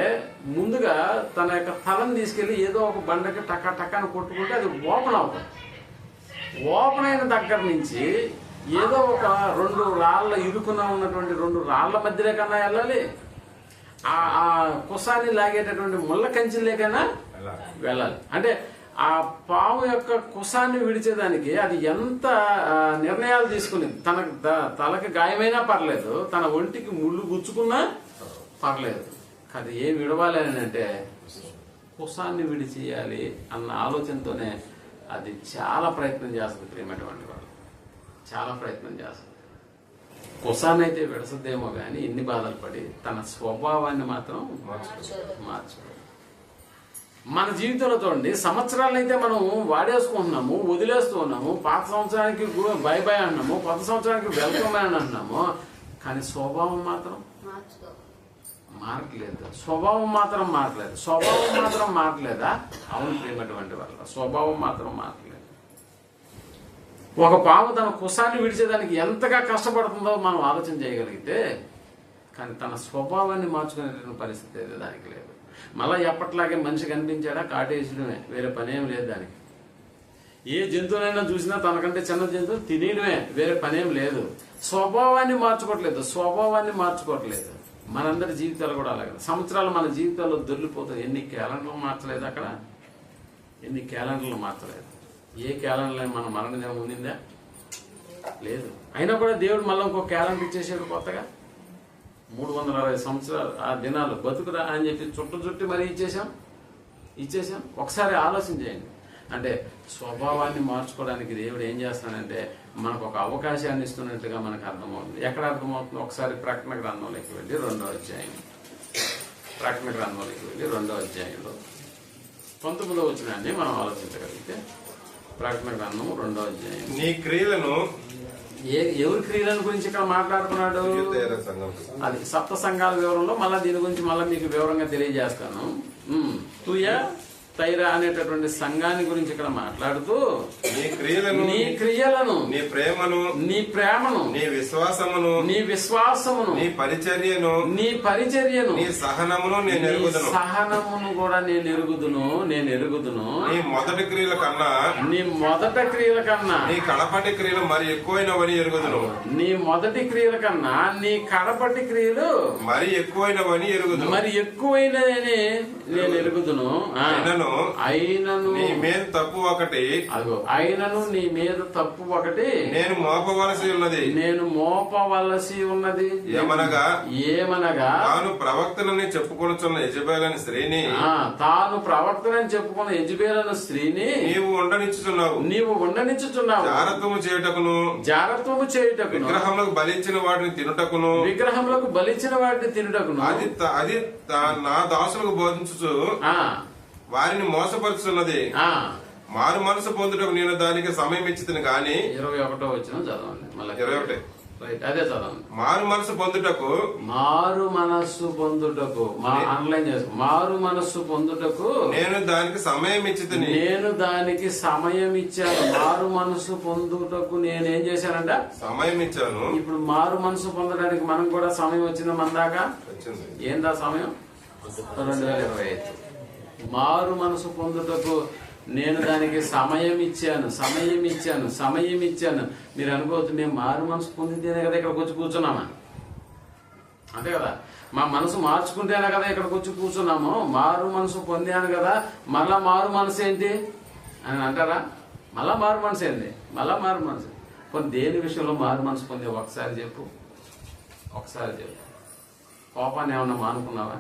ముందుగా తన యొక్క తలను తీసుకెళ్లి ఏదో ఒక బండకి టకాని కొట్టుకుంటే అది ఓపెన్ అవుతుంది. ఓపెన్ అయిన దగ్గర నుంచి ఏదో ఒక 2 రాళ్ళ ఇరుకున ఉన్నటువంటి 2 రాళ్ల మధ్యలో కన్నా వెళ్ళాలి, ఆ కుసాన్ని లాగేటటువంటి ముళ్ళ కంచెలేకైనా వెళ్ళాలి. అంటే ఆ పాము యొక్క కుసాన్ని విడిచేదానికి అది ఎంత నిర్ణయాలు తీసుకుని, తనకి గాయమైనా పర్లేదు, తన ఒంటికి ముళ్ళు గుచ్చుకున్నా పర్లేదు, అది ఏం విడవాలి అని అంటే కుసాన్ని విడిచేయాలి అన్న ఆలోచనతోనే అది చాలా ప్రయత్నం చేస్తుంది. ప్రియమైనటువంటి వాళ్ళు చాలా ప్రయత్నం చేస్తుంది. కుసాన్ని అయితే విడసదేమో కానీ ఎన్ని బాధలు పడి తన స్వభావాన్ని మాత్రం మార్చుకోవాలి. మన జీవితంలో చూడండి, సంవత్సరాలు అయితే మనం వాడేసుకుంటున్నాము, వదిలేస్తూ ఉన్నాము. పాత సంవత్సరానికి బై బై అన్నాము, కొత్త సంవత్సరానికి వెల్కమ్ అని అన్నాము. కానీ స్వభావం మాత్రం మారట్లేదు. స్వభావం మాత్రం మారట్లేదు. స్వభావం మాత్రం మారట్లేదా? అవును ప్రియమైనటువంటి వాళ్ళ, స్వభావం మాత్రం మారట్లేదు. ఒక పాము తన కుసాన్ని విడిచేదానికి ఎంతగా కష్టపడుతుందో మనం ఆలోచన చేయగలిగితే, కానీ తన స్వభావాన్ని మార్చుకునే పరిస్థితి అయితే దానికి లేదు. మళ్ళీ ఎప్పట్లాగే మనిషి కనిపించాడా కాటేసడమే, వేరే పనేం లేదు దానికి. ఏ జంతువునైనా చూసినా తనకంటే చిన్న జంతువు తినేయడమే, వేరే పనేం లేదు. స్వభావాన్ని మార్చుకోవట్లేదు. స్వభావాన్ని మార్చుకోవట్లేదు. మనందరి జీవితాలు కూడా అలాగే. సంవత్సరాలు మన జీవితాల్లో దొరికిపోతాయి. ఎన్ని క్యాలెండర్లు మార్చలేదు అక్కడ, ఎన్ని క్యాలెండర్లు మార్చలేదు. ఏ క్యాలెండర్ మన మరణ దినం ఉండిందా? లేదు. అయినా కూడా దేవుడు మళ్ళీ ఇంకో క్యాలెండర్ ఇచ్చేసాడు కొత్తగా. 360 సంవత్సరాలు ఆ దినాలు బతుకురా అని చెప్పి చుట్టి మరీ ఇచ్చేసాం. ఒకసారి ఆలోచన చేయండి. అంటే స్వభావాన్ని మార్చుకోవడానికి దేవుడు ఏం చేస్తానంటే మనకు ఒక అవకాశాన్ని ఇస్తున్నట్టుగా మనకు అర్థమవుతుంది. ఎక్కడ అర్థమవుతుంది? ఒకసారి ప్రకటన గ్రంథంలోకి వెళ్ళి 2వ అధ్యాయం, ప్రకటన గ్రంథంలోకి వెళ్ళి 2వ అధ్యాయంలో 19వ వచనాన్ని మనం ఆలోచించగలిగితే, ప్రకటన గ్రంథం 2వ అధ్యాయం. నీ క్రియలను, ఎవరి క్రియల గురించి ఇక్కడ మాట్లాడుతున్నాడు? అది సప్త సంఘాల వివరంలో మళ్ళీ దీని గురించి మళ్ళీ మీకు వివరంగా తెలియజేస్తాను. తుయ తైరా అనేటటువంటి సంఘాన్ని గురించి ఇక్కడ మాట్లాడుతూ నీ క్రియలను, నీ ప్రేమను, నీ విశ్వాసమును, నీ పరిచర్యను, నీ సహనమును కూడా నేను ఎరుగుదును. నీ మొదటి క్రియల కన్నా నీ కడపటి క్రియలు మరి ఎక్కువైనవని ఎరుగుదును. నీ మొదటి క్రియల కన్నా నీ కడపటి క్రియలు మరి ఎక్కువైనవని నేను ఎరుగుదును. అయినను నీ మీద తప్పు ఒకటి నేను మోపవలసి ఉన్నది. ఏమనగా తాను ప్రవక్తనని చెప్పుకొనుచున్న యెజబెలను స్త్రీని నీవు ఉండనిచ్చుచున్నావు. జారత్వము చేయుటకును విగ్రహములకు బలించిన వాటిని తినుటకును అది నా దాసులకు బోధించుచు వారిని మోసపరుచున్నది. మారు మనసు పొందుటకు నేను దానికి సమయం ఇచ్చితిని గాని 21వ వచనం చదవండి. 21 అదే చదవండి. మారు మనసు పొందుటకు ఆన్లైన్ చేసుకో. మారు మనస్సు పొందుటకు నేను దానికి సమయం ఇచ్చితిని. ఇచ్చాను. మారు మనసు పొందుటకు నేనేం చేశానంట? సమయం ఇచ్చాను. ఇప్పుడు మారు మనసు పొందడానికి మనం కూడా సమయం వచ్చింది. మన దాకా ఏందా సమయం? 2025. మారు మనసు పొందుటకు నేను దానికి సమయం ఇచ్చాను. మీరు అనుకోవద్దు మేము మారు మనసు పొందితేనే కదా ఇక్కడికి వచ్చి కూర్చున్నామా? అంతే కదా. మా మనసు మార్చుకుంటేనే కదా ఇక్కడికి వచ్చి కూర్చున్నాము. మారు మనసు పొందాను కదా, మళ్ళా మారు మనసు ఏంటి అని అంటారా? మళ్ళా మారు మనసు ఏంది? కొన్ని దేని విషయంలో మారు మనసు పొందే ఒకసారి చెప్పు. కోపాన్ని ఏమన్నా మానుకున్నావా?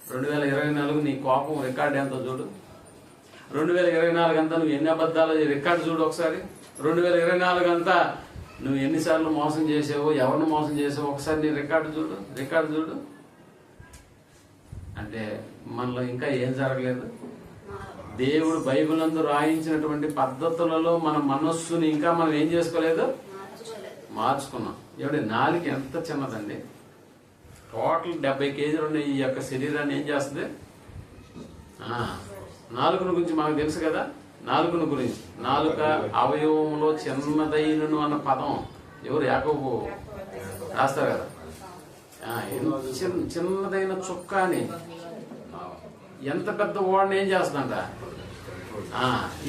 2024 నీ కోపం రికార్డు ఎంత చూడు. 2024 అంతా నువ్వు ఎన్ని అబద్ధాలు రికార్డు చూడు ఒకసారి. 2024 అంతా నువ్వు ఎన్నిసార్లు మోసం చేసావో, ఎవరిని మోసం చేసావో ఒకసారి నీ రికార్డు చూడు. అంటే మనలో ఇంకా ఏం జరగలేదు. దేవుడు బైబిల్ నందు రాయించినటువంటి పద్ధతులలో మన మనస్సుని ఇంకా మనం ఏం చేసుకోలేదు, మార్చుకున్నాం. ఎవడి నాలుక ఎంత చిన్నదండి. టోటల్ 70 కేజీలు ఉన్న ఈ యొక్క శరీరాన్ని ఏం చేస్తుంది? నాలుకను గురించి మనకు తెలుసు కదా. నాలుక అవయవంలో చిన్నదైనను అన్న పదం ఎవరు యాకోబు రాస్తారు కదా. చిన్నదైన చుక్క అని. ఎంత పెద్ద ఓడని ఏం చేస్తుందంట?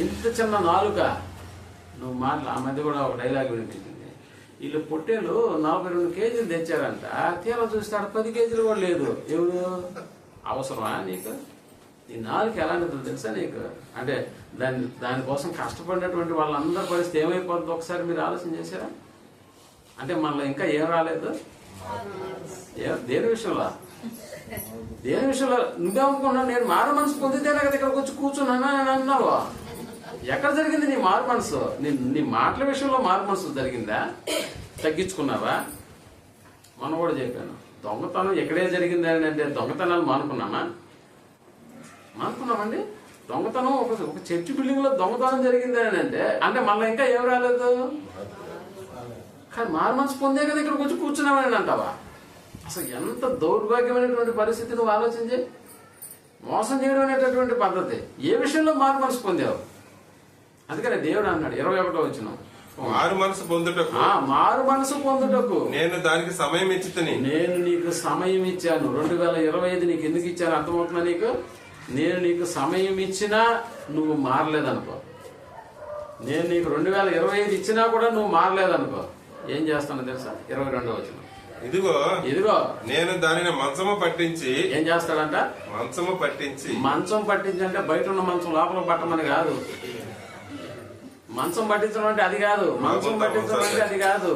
ఇంత చిన్న నాలుక. నువ్వు మాటలు ఆ మధ్య కూడా ఒక డైలాగ్ వినిపించింది. వీళ్ళు పొట్టేలు 42 కేజీలు తెచ్చారంట. తీరా చూస్తాడు 10 కేజీలు కూడా లేదు. ఎవరు? అవసరమా నీకు? ఈ నాలుక ఎలాంటిదో తెలుసా నీకు? అంటే దానికోసం కష్టపడినటువంటి వాళ్ళందరి పరిస్థితి ఏమైపోతుందో ఒకసారి మీరు ఆలోచన చేశారా? అంటే మనలో ఇంకా ఏం రాలేదు. దేని విషయంలో? దేని విషయంలో నువ్వేమనుకున్నావు? నేను మారు మనసు పొందితేనే కదా ఇక్కడికి వచ్చి కూర్చున్నానా అని అన్నావు. ఎక్కడ జరిగింది నీ మారు మనసు? నీ మాటల విషయంలో మారు మనసు జరిగిందా? తగ్గించుకున్నావా? మనం కూడా చెప్పాను, దొంగతనం ఎక్కడే జరిగింది అని అంటే దొంగతనాలు మానుకున్నామండి. దొంగతనం ఒక చర్చి బిల్డింగ్ లో దొంగతనం జరిగింది అని అంటే మళ్ళీ ఇంకా ఏం రాలేదు. కానీ మారు మనసు పొందే కదా ఇక్కడికి వచ్చి కూర్చున్నామని అంటావా? అసలు ఎంత దౌర్భాగ్యమైనటువంటి పరిస్థితి నువ్వు ఆలోచించి. మోసం చేయడం అనేటటువంటి పద్ధతి. ఏ విషయంలో మారు మనసు పొందావు? అందుకనే దేవుడు అన్నాడు 21వ వచనం, మారు మనసు పొందుటకు మారు మనసు పొందుటకు నేను దానికి సమయం ఇచ్చితిని. నేను నీకు సమయం ఇచ్చాను. 2025 నీకు ఎందుకు ఇచ్చాను అర్థమవుతుందా నీకు? నేను నీకు సమయం ఇచ్చినా నువ్వు మారలేదనుకో, నేను నీకు 2025 ఇచ్చినా కూడా నువ్వు మారలేదనుకో, ఏం చేస్తానో తెలుసా? 22వ వచనం, ఇదిగో నేను దానిని మంచము పట్టించి. ఏం చేస్తాడంట? మంచం పట్టించి అంటే బయట ఉన్న మంచం లోపల పట్టమని కాదు. మంచం పట్టించడం అంటే అది కాదు. మంచం పట్టించడం అంటే అది కాదు.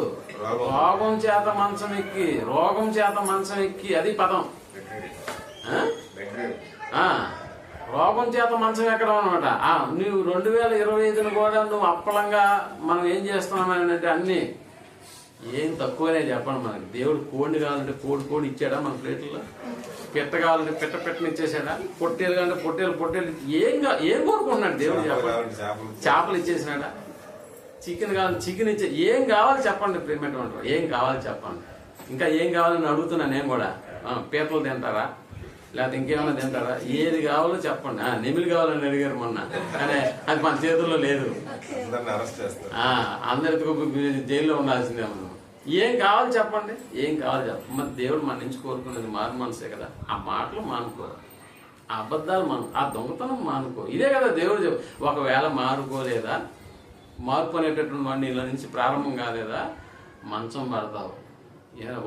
రోగం చేత మంచం ఎక్కి అది పదం. రోగం చేత మంచం ఎక్కడం అనమాట. నువ్వు 2025 కూడా నువ్వు అప్పలంగా మనం ఏం చేస్తున్నామని అంటే అన్ని ఏం తక్కువనే చెప్పండి. మనకి దేవుడు కోడిని కావాలంటే కోడి ఇచ్చాడా మన ప్లేట్లలో? పెట్ట కావాలంటే పెట్టని ఇచ్చేసాడా? పొట్టేలు కావాలంటే పొట్టేలు ఏం కోరుకుంటున్నాడు దేవుడు? చెప్పండి. చేపలు ఇచ్చేసినాడా? చికెన్ కావాలి చికెన్ ఇచ్చే ఏం కావాలి చెప్పండి? ప్రేమేటువంటి ఏం కావాలి చెప్పండి. ఇంకా ఏం కావాలని అడుగుతున్నా నేను కూడా. పీతలు తింటారా లేకపోతే ఇంకేమైనా తింటారా? ఏది కావాలో చెప్పండి. నెమిలి కావాలని అడిగారు మొన్న, కానీ అది మన చేతుల్లో లేదు. అందరితో జైల్లో ఉండాల్సిందే. మనం ఏం కావాలి చెప్పండి? ఏం కావాలి చెప్పండి. మరి దేవుడు మన నుంచి కోరుకున్నది మారు మనసే కదా. ఆ మాటలు మానుకో, ఆ అబద్ధాలు ఆ దొంగతనం మానుకో. ఇదే కదా దేవుడు ఒకవేళ మారుకోలేదా, మార్పు అనేటటువంటి వాడిని ఇలా నుంచి ప్రారంభం కాలేదా, మంచం పడతావు.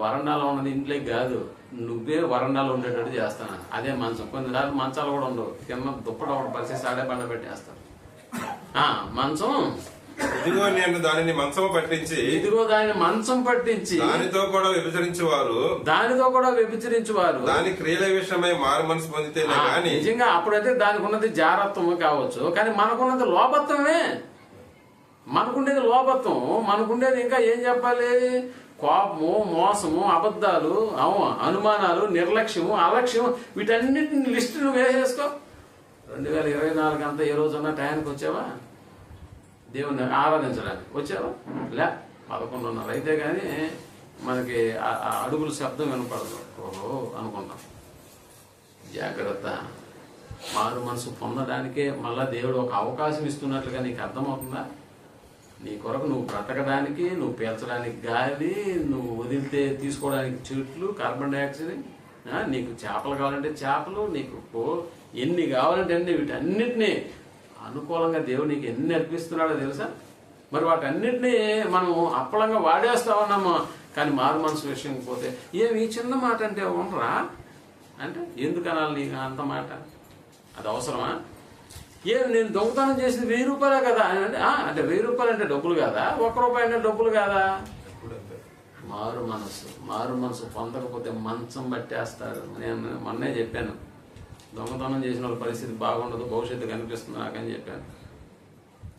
వరండాలో ఉన్నది ఇంట్లోకి కాదు, నువ్వే వరండాలో ఉండేటట్టు చేస్తాను. అదే మంచం. కొన్నిసార్లు మంచాలు కూడా ఉండవు, కింద దుప్పట ఒకటి పరిచేసి ఆడే బండ పెట్టేస్తాను. మంచం ఇదిగో నేను దానిని మంచం పట్టించి దానితో కూడా వ్యభిచరించువారు దాని క్రియల విషయమై మారు మనసు పొందితే నిజంగా అప్పుడైతే దానికి ఉన్నది జారత్వం కావచ్చు, కానీ మనకున్నది లోపత్వమే. మనకుండేది లోపత్వం. మనకుండేది ఇంకా ఏం చెప్పాలి? కోపము, మోసము, అబద్ధాలు, అనుమానాలు, నిర్లక్ష్యము, అలక్ష్యం, వీటన్నిటిని లిస్టు నువ్వు వేసేసుకో. 2024 అంతా ఏ రోజున్నా టయానికి వచ్చావా? దేవుణ్ణి ఆరాధించడానికి వచ్చావా? 11:30 అయితే కానీ మనకి అడుగుల శబ్దం వినపడదు. ఓహో అనుకుంటాం. జాగ్రత్త. మారు మనసు పొందడానికే మళ్ళా దేవుడు ఒక అవకాశం ఇస్తున్నట్లుగా నీకు అర్థమవుతుందా? నీ కొరకు నువ్వు బ్రతకడానికి, నువ్వు పీల్చడానికి గాలి, నువ్వు వదిలితే తీసుకోవడానికి చెట్లు, కార్బన్ డైఆక్సైడ్, నీకు చేపలు కావాలంటే చేపలు, నీకు ఎన్ని కావాలంటే అన్ని, వీటన్నిటినీ అనుకూలంగా దేవుడు నీకు ఎన్ని అర్పిస్తున్నాడో తెలుసా? మరి వాటన్నిటినీ మనం అప్పలంగా వాడేస్తా ఉన్నాము. కానీ మారు మనసు విషయం పోతే ఏమి ఈ చిన్న మాట అంటే ఉండరా అంటే ఎందుకు అనాలి నీకు అంత మాట? అది అవసరమా? నేను దొంగతనం చేసింది 1000 రూపాయలే కదా అంటే 1000 రూపాయలు అంటే డబ్బులు కాదా? 1 రూపాయి అంటే డబ్బులు కాదా? మారు మనసు పొందకపోతే మంచం పట్టేస్తారు. నేను మొన్నే చెప్పాను, దొంగతనం చేసిన వాళ్ళ పరిస్థితి బాగుండదు, భవిష్యత్తు కనిపిస్తుంది నాకని చెప్పాను.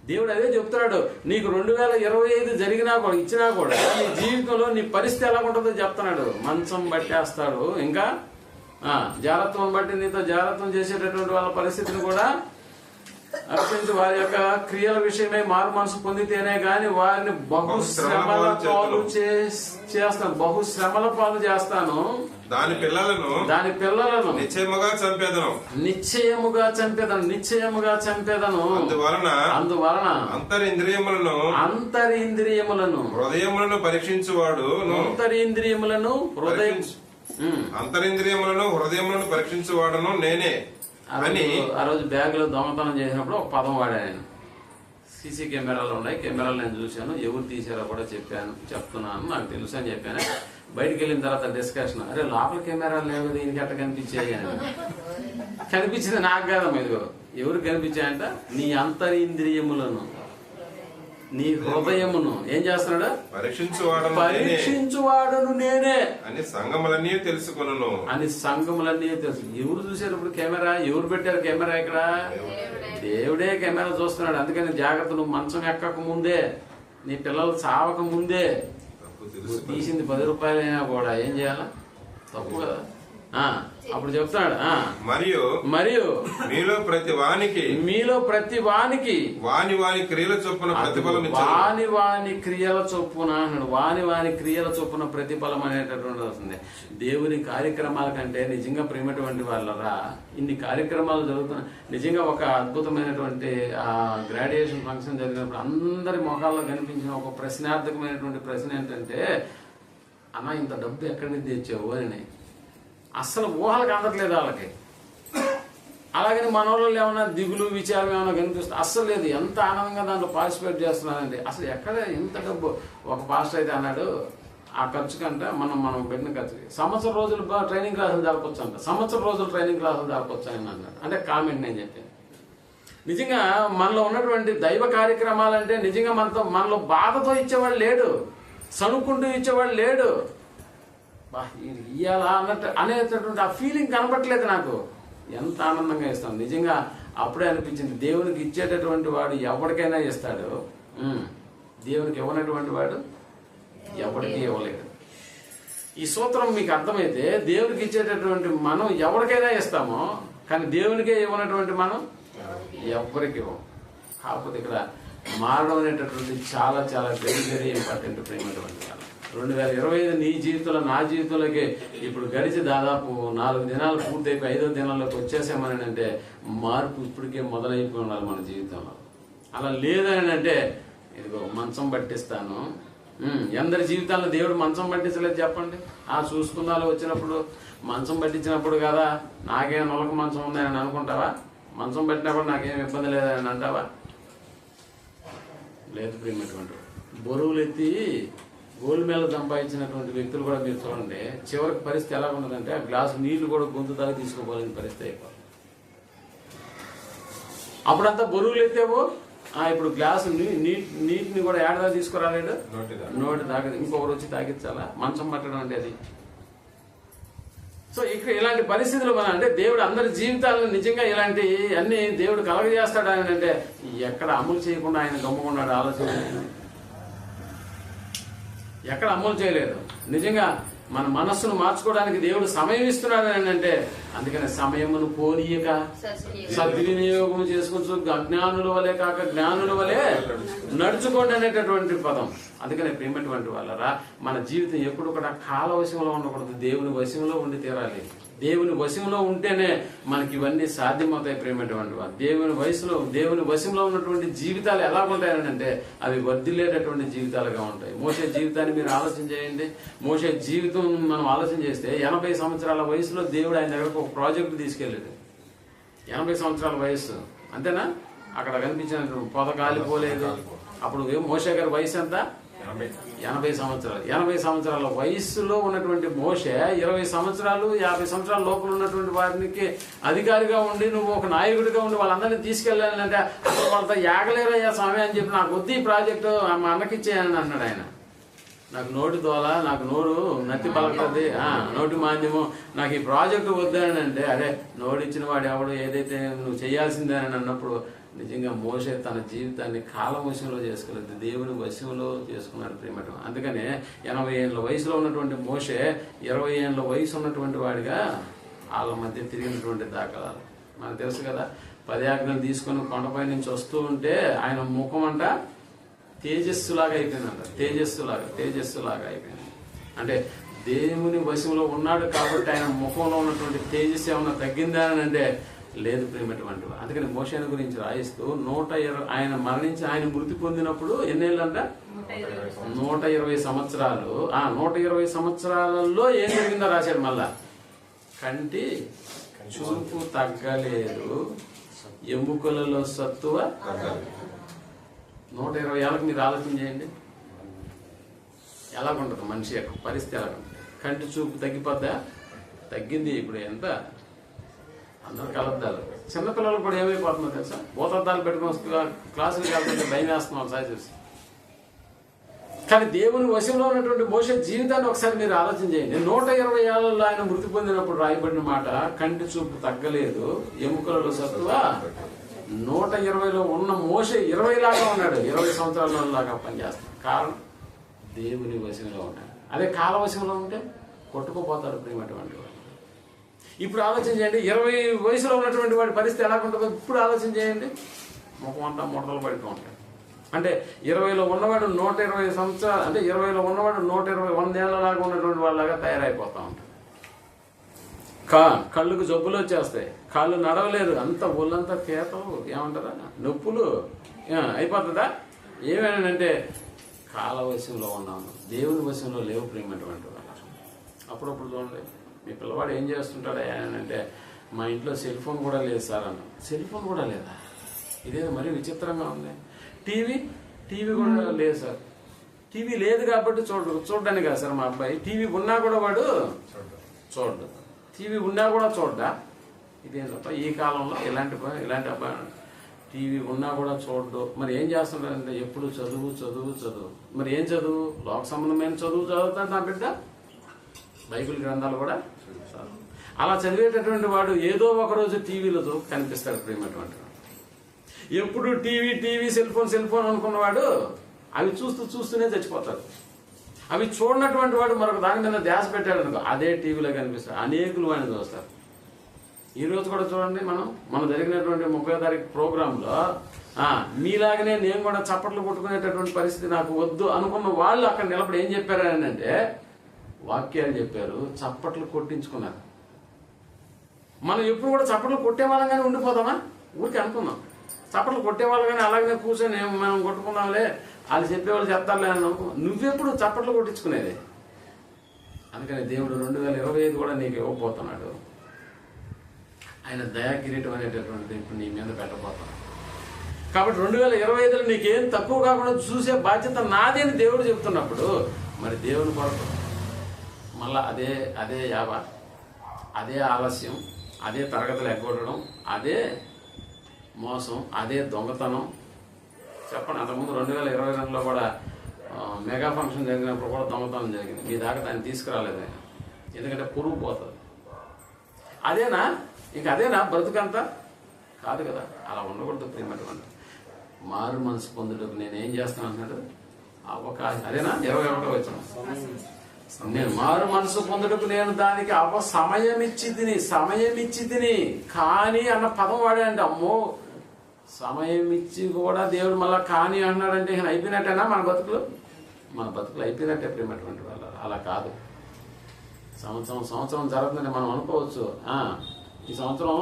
దేవుడు అదే చెప్తున్నాడు. నీకు 2025 జరిగినా కూడా ఇచ్చినా కూడా నీ జీవితంలో నీ పరిస్థితి ఎలా ఉంటుందో చెప్తున్నాడు. మంచం పట్టేస్తాడు. ఇంకా జాగ్రత్తను బట్టి నీతో జాగ్రత్తం చేసేటటువంటి వాళ్ళ పరిస్థితిని కూడా అర్పించి వారి యొక్క క్రియల విషయమై మారు మనసు పొందితేనే గాని వారిని బహుశ్రమల పాలు చేస్తాను. దాని పిల్లలను నిశ్చయముగా చంపేదను. అందువలన అంతరింద్రియములను హృదయములను పరీక్షించువాడు హృదయములను పరీక్షించువాడును నేనే అని. ఆ రోజు బ్యాగ్ లో దొంగతనం చేసినప్పుడు ఒక పదం వాడా నేను. సీసీ కెమెరాలు ఉన్నాయి, కెమెరాలు నేను చూశాను, ఎవరు తీసారో కూడా చెప్తున్నాను, నాకు తెలుసు అని చెప్పాను. బయటకు వెళ్ళిన తర్వాత డిస్కషన్, అరే లోపల కెమెరాలు లేవు, దీనికి ఎట్ట కనిపించాయి అని. కనిపించింది నాకు కాదమ్మా, ఇదిగో ఎవరు కనిపించాయంట? నీ అంతరింద్రియములను నీ హృదయమును ఏం చేస్తున్నాడు? పరీక్షించువాడను నేనే అని సంఘములన్నీ తెలుసుకొనును. అని సంఘములన్నీ తెలుసు. ఎవరు చూశారు ఇప్పుడు కెమెరా? ఎవరు పెట్టారు కెమెరా ఇక్కడ? దేవుడే కెమెరా చూస్తున్నాడు. అందుకని జాగ్రత్త, నువ్వు మంచం ఎక్కక ముందే, నీ పిల్లలు చావక ముందే నువ్వు తీసింది 10 రూపాయలైనా కూడా ఏం చేయాలా? తప్పు కదా. అప్పుడు చెప్తాడు, మరియు మీలో ప్రతి వానికి వాని క్రియల చొప్పున ప్రతిఫలం, వాని క్రియల చొప్పున అన్నాడు. వాని క్రియల చొప్పున ప్రతిఫలం అనేటటువంటి వస్తుంది. దేవుని కార్యక్రమాల కంటే నిజంగా ప్రేమటువంటి వాళ్ళరా, ఇన్ని కార్యక్రమాలు జరుగుతున్నాయి. నిజంగా ఒక అద్భుతమైనటువంటి గ్రాడ్యుయేషన్ ఫంక్షన్ జరిగినప్పుడు అందరి మొఖాల్లో కనిపించిన ఒక ప్రశ్నార్థకమైనటువంటి ప్రశ్న ఏంటంటే, అన్న ఇంత డబ్బు ఎక్కడి నుంచి తెచ్చావు అని. అస్సలు ఊహలకు అందట్లేదు వాళ్ళకి. అలాగని మన వాళ్ళు ఏమన్నా దిగులు విచారం ఏమైనా కనిపిస్తుంది? అస్సలు లేదు. ఎంత ఆనందంగా దాంట్లో పార్టిసిపేట్ చేస్తున్నారండి. అసలు ఎక్కడ ఇంత డబ్బు? ఒక పాస్టర్ అయితే అన్నాడు, ఆ ఖర్చు కంటే మనం పెట్టిన ఖర్చు సంవత్సరం రోజులు ట్రైనింగ్ క్లాసులు జరపచ్చు అంట. సంవత్సరం రోజులు ట్రైనింగ్ క్లాసులు జరపచ్చు అని అన్నాడు. అంటే కామెంట్ నేను చెప్పాను. నిజంగా మనలో ఉన్నటువంటి దైవ కార్యక్రమాలంటే నిజంగా మనలో బాధతో ఇచ్చేవాడు లేడు, సనుక్కుంటూ ఇచ్చేవాడు లేడు. ఇయ్యాలా అన్నట్టు అనేటటువంటి ఆ ఫీలింగ్ కనపట్లేదు నాకు. ఎంత ఆనందంగా ఇస్తాను నిజంగా. అప్పుడే అనిపించింది, దేవునికి ఇచ్చేటటువంటి వాడు ఎవరికైనా ఇస్తాడు, దేవునికి ఇవ్వనటువంటి వాడు ఎవరికి ఇవ్వలేడు. ఈ సూత్రం మీకు అర్థమైతే దేవునికి ఇచ్చేటటువంటి మనం ఎవరికైనా ఇస్తామో, కానీ దేవునికే ఇవ్వనటువంటి మనం ఎవరికి ఇవ్వం. కాకపోతే ఇక్కడ మారడం అనేటటువంటి చాలా చాలా వెరీ వెరీ ఇంపార్టెంట్ ప్రేమటువంటి. 2025 నీ జీవితంలో నా జీవితంలోకి ఇప్పుడు గడిచి దాదాపు 4 దినాలు పూర్తయిపోయి 5వ దినాల్లోకి వచ్చేసామని అంటే మార్పు ఇప్పటికే మొదలైపోయి ఉండాలి మన జీవితంలో. అలా లేదని అంటే ఇదిగో మంచం పట్టిస్తాను. ఎందరి జీవితాల్లో దేవుడు మంచం పట్టించలేదు చెప్పండి? చూసుకున్నాలో వచ్చినప్పుడు మంచం పట్టించినప్పుడు కదా నాకేం నొలక మంచం ఉందని అనుకుంటావా? మంచం పెట్టినప్పుడు నాకేం ఇబ్బంది లేదని అంటావా? లేదు ప్రియమైనటువంటి. బరువులు ఎత్తి గోల్డ్ మెడల్ సంపాదించినటువంటి వ్యక్తులు కూడా మీరు చూడండి, చివరికి పరిస్థితి ఎలా ఉన్నదంటే ఆ గ్లాసు నీళ్లు కూడా గొంతు దాకా తీసుకోవాలని పరిస్థితి అయిపోయింది. అప్పుడంతా బరువులు ఎత్తేవో, ఇప్పుడు గ్లాసు నీటిని కూడా ఏడాది తీసుకురాలేడు, నోటి తాగదు, ఇంకొకరు వచ్చి తాగించాలా? మంచం పట్టడం అంటే అది. సో ఇక్కడ ఇలాంటి పరిస్థితులు అంటే దేవుడు అందరి జీవితాలను నిజంగా ఇలాంటి అన్ని దేవుడు కలగజేస్తాడు. ఆయన అంటే ఎక్కడ అమలు చేయకుండా ఆయన గమ్ముకున్నాడు. ఆలోచన ఎక్కడ అమలు చేయలేదు. నిజంగా మన మనస్సును మార్చుకోవడానికి దేవుడు సమయం ఇస్తున్నాడు అని అంటే, అందుకని సమయమును పోనీయక సద్వినియోగం చేసుకుంటూ అజ్ఞానుల వలె కాక జ్ఞానుల వలె నడుచుకోండి అనేటటువంటి పదం. అందుకని ప్రేమటువంటి వాళ్ళరా, మన జీవితం ఎప్పుడు కూడా కాల వశంలో ఉండకూడదు, దేవుని వశంలో ఉండి తీరాలి. దేవుని వశంలో ఉంటేనే మనకి ఇవన్నీ సాధ్యమవుతాయి ప్రేమటువంటి వాళ్ళు. దేవుని వశంలో ఉన్నటువంటి జీవితాలు ఎలా ఉంటాయనంటే అవి వర్ధిల్లేటటువంటి జీవితాలుగా ఉంటాయి. మోషే జీవితాన్ని మీరు ఆలోచన చేయండి. మోషే జీవితం మనం ఆలోచన చేస్తే 80 సంవత్సరాల వయసులో దేవుడు ఆయన దగ్గరకు ఒక ప్రాజెక్టు తీసుకెళ్ళాడు. 80 సంవత్సరాల వయసు అంతేనా? అక్కడ కనిపించిన పొద కాలిపోలేదు. అప్పుడు మోషే గారి వయసు ఎంత? 80 సంవత్సరాలు. 80 సంవత్సరాల వయస్సులో ఉన్నటువంటి మోషే 20 సంవత్సరాలు 50 సంవత్సరాల లోపల ఉన్నటువంటి వారికి అధికారిగా ఉండి, నువ్వు ఒక నాయకుడిగా ఉండి వాళ్ళందరినీ తీసుకెళ్ళాలంటే అసలు వాళ్ళతో యాగలేరయ్యా స్వామి అని చెప్పి, నాకు వద్దు ఈ ప్రాజెక్టు, మా అన్నకిచ్చేయని అన్నాడు ఆయన. నాకు నోటి దోల, నాకు నోరు నత్తి పలకది, నోటి మాంద్యము, నాకు ఈ ప్రాజెక్టు వద్దని అంటే, అదే నోడిచ్చిన వాడు ఎవడు, ఏదైతే నువ్వు చేయాల్సిందే అని అన్నప్పుడు నిజంగా మోషే తన జీవితాన్ని కాలం వశంలో చేసుకోలేదు, దేవుని వశంలో చేసుకున్నాడు ప్రేమటం. అందుకనే 80 ఏళ్ళ వయసులో ఉన్నటువంటి మోషే 20 ఏళ్ళ వయసు ఉన్నటువంటి వాడిగా వాళ్ళ మధ్య తిరిగినటువంటి దాఖలాలు మనకు తెలుసు కదా. 10 ఆజ్ఞలు తీసుకొని కొండపై నుంచి వస్తూ ఉంటే ఆయన ముఖం అంట తేజస్సులాగా అయిపోయిందంట. తేజస్సులాగా అయిపోయింది. అంటే దేవుని వశంలో ఉన్నాడు కాబట్టి ఆయన ముఖంలో ఉన్నటువంటి తేజస్సు ఏమన్నా తగ్గిందా అని అంటే లేదు ప్రేమటువంటి. అందుకని మోషేను గురించి రాయిస్తూ 120 ఆయన మరణించి ఆయన మృతి పొందినప్పుడు ఎన్నేళ్ళంట? 120 సంవత్సరాలు. 120 సంవత్సరాలలో ఏం జరిగిందో రాశాడు. మళ్ళా కంటి చూపు తగ్గలేదు, ఎముకలలో సత్తువ. 120 ఏళ్ళకి మీరు ఆలోచన చేయండి ఎలాగుంటుంది మనిషి యొక్క పరిస్థితి. ఎలాగుంటుంది? కంటి చూపు తగ్గిపోద్దా? తగ్గింది. ఇప్పుడు ఎంత అందరు కలద్దాలు. చిన్నపిల్లలు కూడా ఏమైపోతుందో తెలుసా? భూతద్దాలు పెట్టుకుని క్లాసులకు వెళ్తుంటే భయం వేస్తున్నాం సార్ చూసి. కానీ దేవుని వశంలో ఉన్నటువంటి మోషే జీవితాన్ని ఒకసారి మీరు ఆలోచన చేయండి. 120 ఏళ్లలో ఆయన మృతి పొందినప్పుడు రాయబడిన మాట, కంటి చూపు తగ్గలేదు, ఎముకలలో సత్తువ 120లో ఉన్న మోషే 20 లాగా ఉన్నాడు, 20 సంవత్సరాల లాగా పనిచేస్తాడు. కారణం దేవుని వశంలో ఉన్నాడు. అదే కాల వశంలో ఉంటే కొట్టుకుపోతాడు ప్రియమైనటువంటి వాడు. ఇప్పుడు ఆలోచన చేయండి, 20 వయసులో ఉన్నటువంటి వాడి పరిస్థితి ఎలా ఉంటుందో ఇప్పుడు ఆలోచన చేయండి. ముఖం అంతా ముడతలు పడుతూ ఉంటాయి. అంటే 20లో ఉన్నవాడు 120 సంవత్సరాలు, అంటే 20లో ఉన్నవాడు 120 ఏళ్ళలాగా ఉన్నటువంటి వాళ్ళలాగా తయారైపోతా ఉంటాడు. కళ్ళుకు జబ్బులు వచ్చేస్తాయి, కాళ్ళు నడవలేరు, అంత ఒళ్ళంతా కేతలు, ఏమంటారా నొప్పులు అయిపోతుందా? ఏమేనంటే కాల వశంలో ఉన్నాము, దేవుని వశంలో లేవు ప్రియమైనటువంటి వాళ్ళు. అప్పుడప్పుడు చూడండి, మీ పిల్లవాడు ఏం చేస్తుంటాడు అంటే, మా ఇంట్లో సెల్ ఫోన్ కూడా లేదు సార్ అన్న. సెల్ ఫోన్ కూడా లేదా? ఇదేదో మరీ విచిత్రంగా ఉంది. టీవీ కూడా లేదు సార్. టీవీ లేదు కాబట్టి చూడడానికి కాదు సార్ మా అబ్బాయి. టీవీ ఉన్నా కూడా వాడు చూడ్డు. టీవీ ఉన్నా కూడా చూడ్డా? ఇదేం తప్ప ఈ కాలంలో ఇలాంటి అబ్బాయి టీవీ ఉన్నా కూడా చూడ్డు. మరి ఏం చేస్తున్నాడంటే ఎప్పుడు చదువు. మరి ఏం చదువు? లోక సంబంధమైన చదువు చదువుతాడు నా బిడ్డ. బైబిల్ గ్రంథాలు కూడా అలా చదివేటటువంటి వాడు ఏదో ఒక రోజు టీవీలో కనిపిస్తాడు ప్రియమైనటువంటి. ఎప్పుడు టీవీ సెల్ ఫోన్ అనుకున్నవాడు అవి చూస్తూనే చచ్చిపోతాడు. అవి చూడనటువంటి వాడు మరొక దాని మీద ధ్యాస పెట్టాడు అనుకో, అదే టీవీలో కనిపిస్తాడు. అనేకులు ఆయన చూస్తారు. ఈ రోజు కూడా చూడండి, మనం జరిగినటువంటి 30వ తారీఖు ప్రోగ్రాంలో మీలాగనే నేను కూడా చప్పట్లు కొట్టుకునేటటువంటి పరిస్థితి నాకు వద్దు అనుకున్న వాళ్ళు అక్కడ నిలబడి ఏం చెప్పారు అంటే వాక్యాలు చెప్పారు, చప్పట్లు కొట్టించుకున్నారు. మనం ఎప్పుడు కూడా చప్పట్లు కొట్టేవాళ్ళంగానే ఉండిపోదామా? ఊరికి అనుకున్నాం. చప్పట్లు కొట్టేవాళ్ళు కానీ అలాగనే కూర్చొని మనం కొట్టుకున్నాంలే, వాళ్ళు చెప్పేవాళ్ళు చెప్తారులే అని అనుకున్నాం. నువ్వెప్పుడు చప్పట్లు కొట్టించుకునేది? అందుకని దేవుడు 2025 కూడా నీకు ఇవ్వబోతున్నాడు. ఆయన దయాకిరీటం అనేటటువంటిది ఇప్పుడు నీ మీద పెట్టబోతున్నాడు. కాబట్టి 2025లో నీకేం తక్కువ కాకుండా చూసే బాధ్యత నాది అని దేవుడు చెప్తున్నప్పుడు మరి దేవుని కొరకు మళ్ళా అదే యావ, అదే ఆలస్యం, అదే తరగతులు ఎగ్గొట్టడం, అదే మోసం, అదే దొంగతనం. చెప్పండి, అంతకుముందు 2022లో కూడా మెగా ఫంక్షన్ జరిగినప్పుడు కూడా దొంగతనం జరిగింది. మీ దాకా దాన్ని తీసుకురాలేదు ఆయన, ఎందుకంటే పురుగు పోతుంది. అదేనా అదేనా బ్రతుకంతా? కాదు కదా. అలా ఉండకూడదు ప్రియమైనటువంటి. మారు మనసు పొందుటకు నేనేం చేస్తాను అన్నాడు, అవకాశం. అదేనా 21వ వచనం, నేను మారు మనసు పొందుటకు నేను దానికి సమయం ఇచ్చి తిని కానీ అన్న పదం వాడాడంటే, అమ్మో సమయం ఇచ్చి కూడా దేవుడు మళ్ళా కానీ అన్నాడంటే అయిపోయినట్టేనా మన బతుకులు అయిపోయినట్టే ప్రియమైనటువంటి వాళ్ళు. అలా కాదు. సంవత్సరం జరుగుతుందని మనం అనుకోవచ్చు. ఈ సంవత్సరం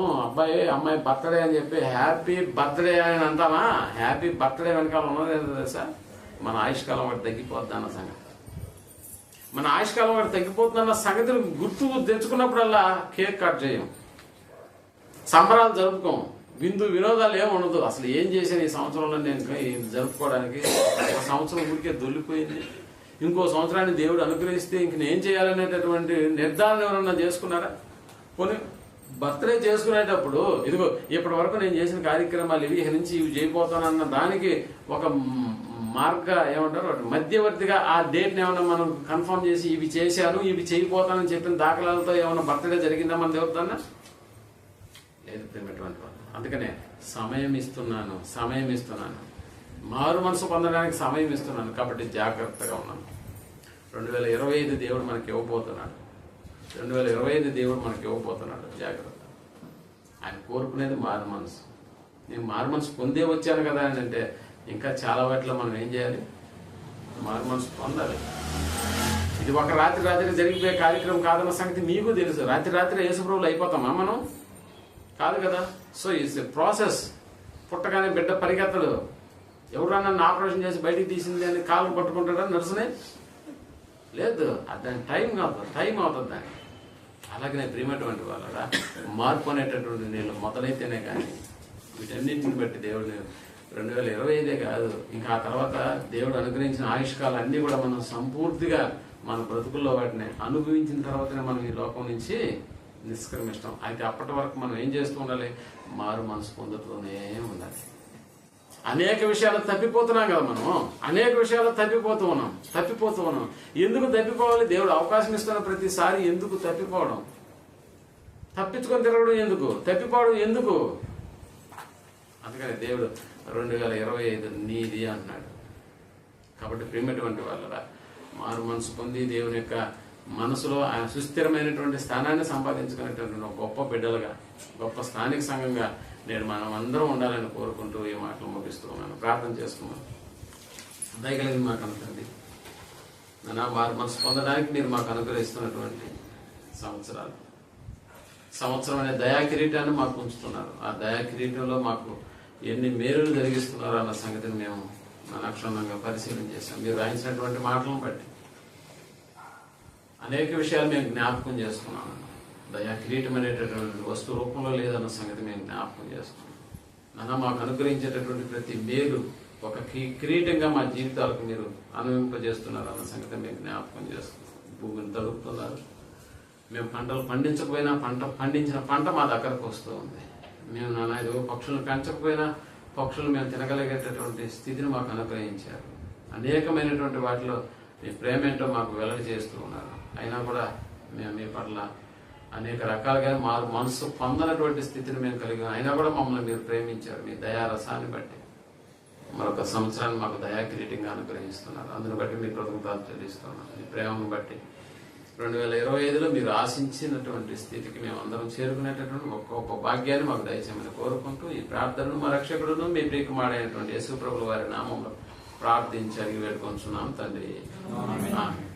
అమ్మాయి బర్త్డే అని చెప్పి హ్యాపీ బర్త్డే అని అంటామా? హ్యాపీ బర్త్డే వెనకాల ఉన్నది ఏంటో తెలుసా? మన ఆయుష్కాలం ఒకటి తగ్గిపోద్ది అన్న సంగతి. మన ఆయుష్కాలం ఒకటి తగ్గిపోతుందన్న సంగతిని గుర్తు తెచ్చుకున్నప్పుడల్లా కేక్ కట్ చేయం, సంబరాలు జరుపుకోం, వినోదాలు ఏమి ఉండదు. అసలు ఏం చేశాను ఈ సంవత్సరంలో నేను జరుపుకోవడానికి? ఒక సంవత్సరం ఊరికే దొల్లిపోయింది. ఇంకో సంవత్సరాన్ని దేవుడు అనుగ్రహిస్తే ఇంక నేను చేయాలనేటటువంటి నిర్ధారణ ఎవరన్నా చేసుకున్నారా? పోనీ బర్త్డే చేసుకునేటప్పుడు ఇదిగో ఇప్పటి వరకు నేను చేసిన కార్యక్రమాలు ఇవి నుంచి ఇవి చేయబోతానన్న దానికి ఒక ఏమంటారు మధ్యవర్తిగా ఆ డేట్ని ఏమన్నా మనం కన్ఫర్మ్ చేసి ఇవి చేశాను ఇవి చేయబోతానని చెప్పిన దాఖలాలతో ఏమన్నా బర్త్డే జరిగిందా మన దేవుడితోనా? లేదు ప్రియమైనటువంటి వాళ్ళు. అందుకనే సమయం ఇస్తున్నాను, మారు మనసు పొందడానికి సమయం ఇస్తున్నాను. కాబట్టి జాగ్రత్తగా ఉన్నాను. 2025 దేవుడు మనకి ఇవ్వబోతున్నాడు. 2025 దేవుడు మనకి ఇవ్వబోతున్నాడు. జాగ్రత్త. ఆయన కోరుకునేది మారు మనసు. నేను మారు మనసు పొందే వచ్చాను కదా అని అంటే ఇంకా చాలా వాటిలో మనం ఏం చేయాలి? మారు మనసు పొందాలి. ఇది ఒక రాత్రి జరిగిపోయే కార్యక్రమం కాదన్న సంగతి మీకు తెలుసు. రాత్రి యేసుప్రభువులు అయిపోతామా మనం? కాదు కదా. So it's a process. పుట్టగానే బిడ్డ పరిగెత్తడు. ఎవరన్నా నన్ను ఆపరేషన్ చేసి బయటికి తీసింది అని కాళ్ళు పట్టుకుంటాడా నర్సునే? లేదు. దానికి టైం అవుతుంది దానికి. అలాగనే ప్రియమైనటువంటి వాళ్ళ మార్పు అనేటటువంటి నేను మొదలైతేనే కానీ వీటన్నింటిని బట్టి దేవుడు 2025 కాదు, ఇంకా ఆ తర్వాత దేవుడు అనుగ్రహించిన ఆయుష్కాలు అన్నీ కూడా మనం సంపూర్తిగా మన బ్రతుకుల్లో వాటిని అనుభవించిన తర్వాతనే మనం ఈ లోకం నుంచి నిష్క్రమిస్తాం. అయితే అప్పటి వరకు మనం ఏం చేస్తూ ఉండాలి? మారు మనసు పొందుతూనే ఉండాలి. అనేక విషయాలు తప్పిపోతున్నాం కదా మనం, అనేక విషయాలు తప్పిపోతూ ఉన్నాం. ఎందుకు తప్పిపోవాలి? దేవుడు అవకాశం ఇస్తున్న ప్రతిసారి ఎందుకు తప్పిపోవడం? తప్పించుకొని తిరగడం ఎందుకు? తప్పిపోవడం ఎందుకు? అందుకని దేవుడు 2025 నీది అన్నాడు. కాబట్టి ప్రియమైనటువంటి వాళ్ళరా, మారు మనసు పొంది దేవుని యొక్క మనసులో ఆయన సుస్థిరమైనటువంటి స్థానాన్ని సంపాదించుకునేటువంటి ఒక గొప్ప బిడ్డలుగా, గొప్ప స్థానిక సంఘంగా నేను మనం అందరం ఉండాలని కోరుకుంటూ ఈ మాటలు ముగిస్తూ ఉన్నాను. ప్రార్థన చేసుకున్నాను. దయగలిగింది మాకు అనుకుంది నా మారు మనసు పొందడానికి మీరు మాకు అనుగ్రహిస్తున్నటువంటి సంవత్సరం అనే దయా కిరీటాన్ని మాకు ఉంచుతున్నారు. ఆ దయా కిరీటంలో మాకు ఎన్ని మేలులు జరిగిస్తున్నారు అన్న సంగతిని మేము అక్షుణ్ణంగా పరిశీలన చేశాం. మీరు రాయించినటువంటి మాటలను బట్టి అనేక విషయాలు మేము జ్ఞాపకం చేసుకున్నాము. దయా కిరీటం అనేటటువంటి వస్తు రూపంలో లేదన్న సంగతి మేము జ్ఞాపకం చేసుకున్నాం. నాన్న మాకు అనుగ్రహించేటటువంటి ప్రతి మేలు ఒక కిరీటంగా మా జీవితాలకు మీరు అనుభవింపజేస్తున్నారు అన్న సంగతి మేము జ్ఞాపకం చేసుకున్నాం. భూమిని తడుపుతున్నారు. మేము పంటలు పండించకపోయినా పండించిన పంట మా దగ్గరకు వస్తూ ఉంది. మేము నాన్న ఏదో పక్షులను పెంచకపోయినా పక్షులు మేము తినగలిగేటటువంటి స్థితిని మాకు అనుగ్రహించారు. అనేకమైనటువంటి వాటిలో మీ ప్రేమ ఏంటో మాకు వెల్లడి చేస్తూ ఉన్నారు. అయినా కూడా మేము మీ పట్ల అనేక రకాలుగా మారు మనసు పొందనటువంటి స్థితిని మేము కలిగి, అయినా కూడా మమ్మల్ని మీరు ప్రేమించారు. మీ దయారసాన్ని బట్టి మరొక సంవత్సరాన్ని మాకు దయా కిరీటంగా అనుగ్రహిస్తున్నారు. అందుని బట్టి మీ కృతజ్ఞతలు చెల్లిస్తున్నాం. మీ ప్రేమను బట్టి 2025లో మీరు ఆశించినటువంటి స్థితికి మేము అందరం చేరుకునేటటువంటి ఒక్కొక్క భాగ్యాన్ని మాకు దయచేయమని కోరుకుంటూ ఈ ప్రార్థనను మా రక్షకుడును మీ ప్రియకుమారుడైనటువంటి యేసు ప్రభువు వారి నామంలో ప్రార్థించి అడిగి వేడుకొంచున్నాం తండ్రి. ఆమేన్.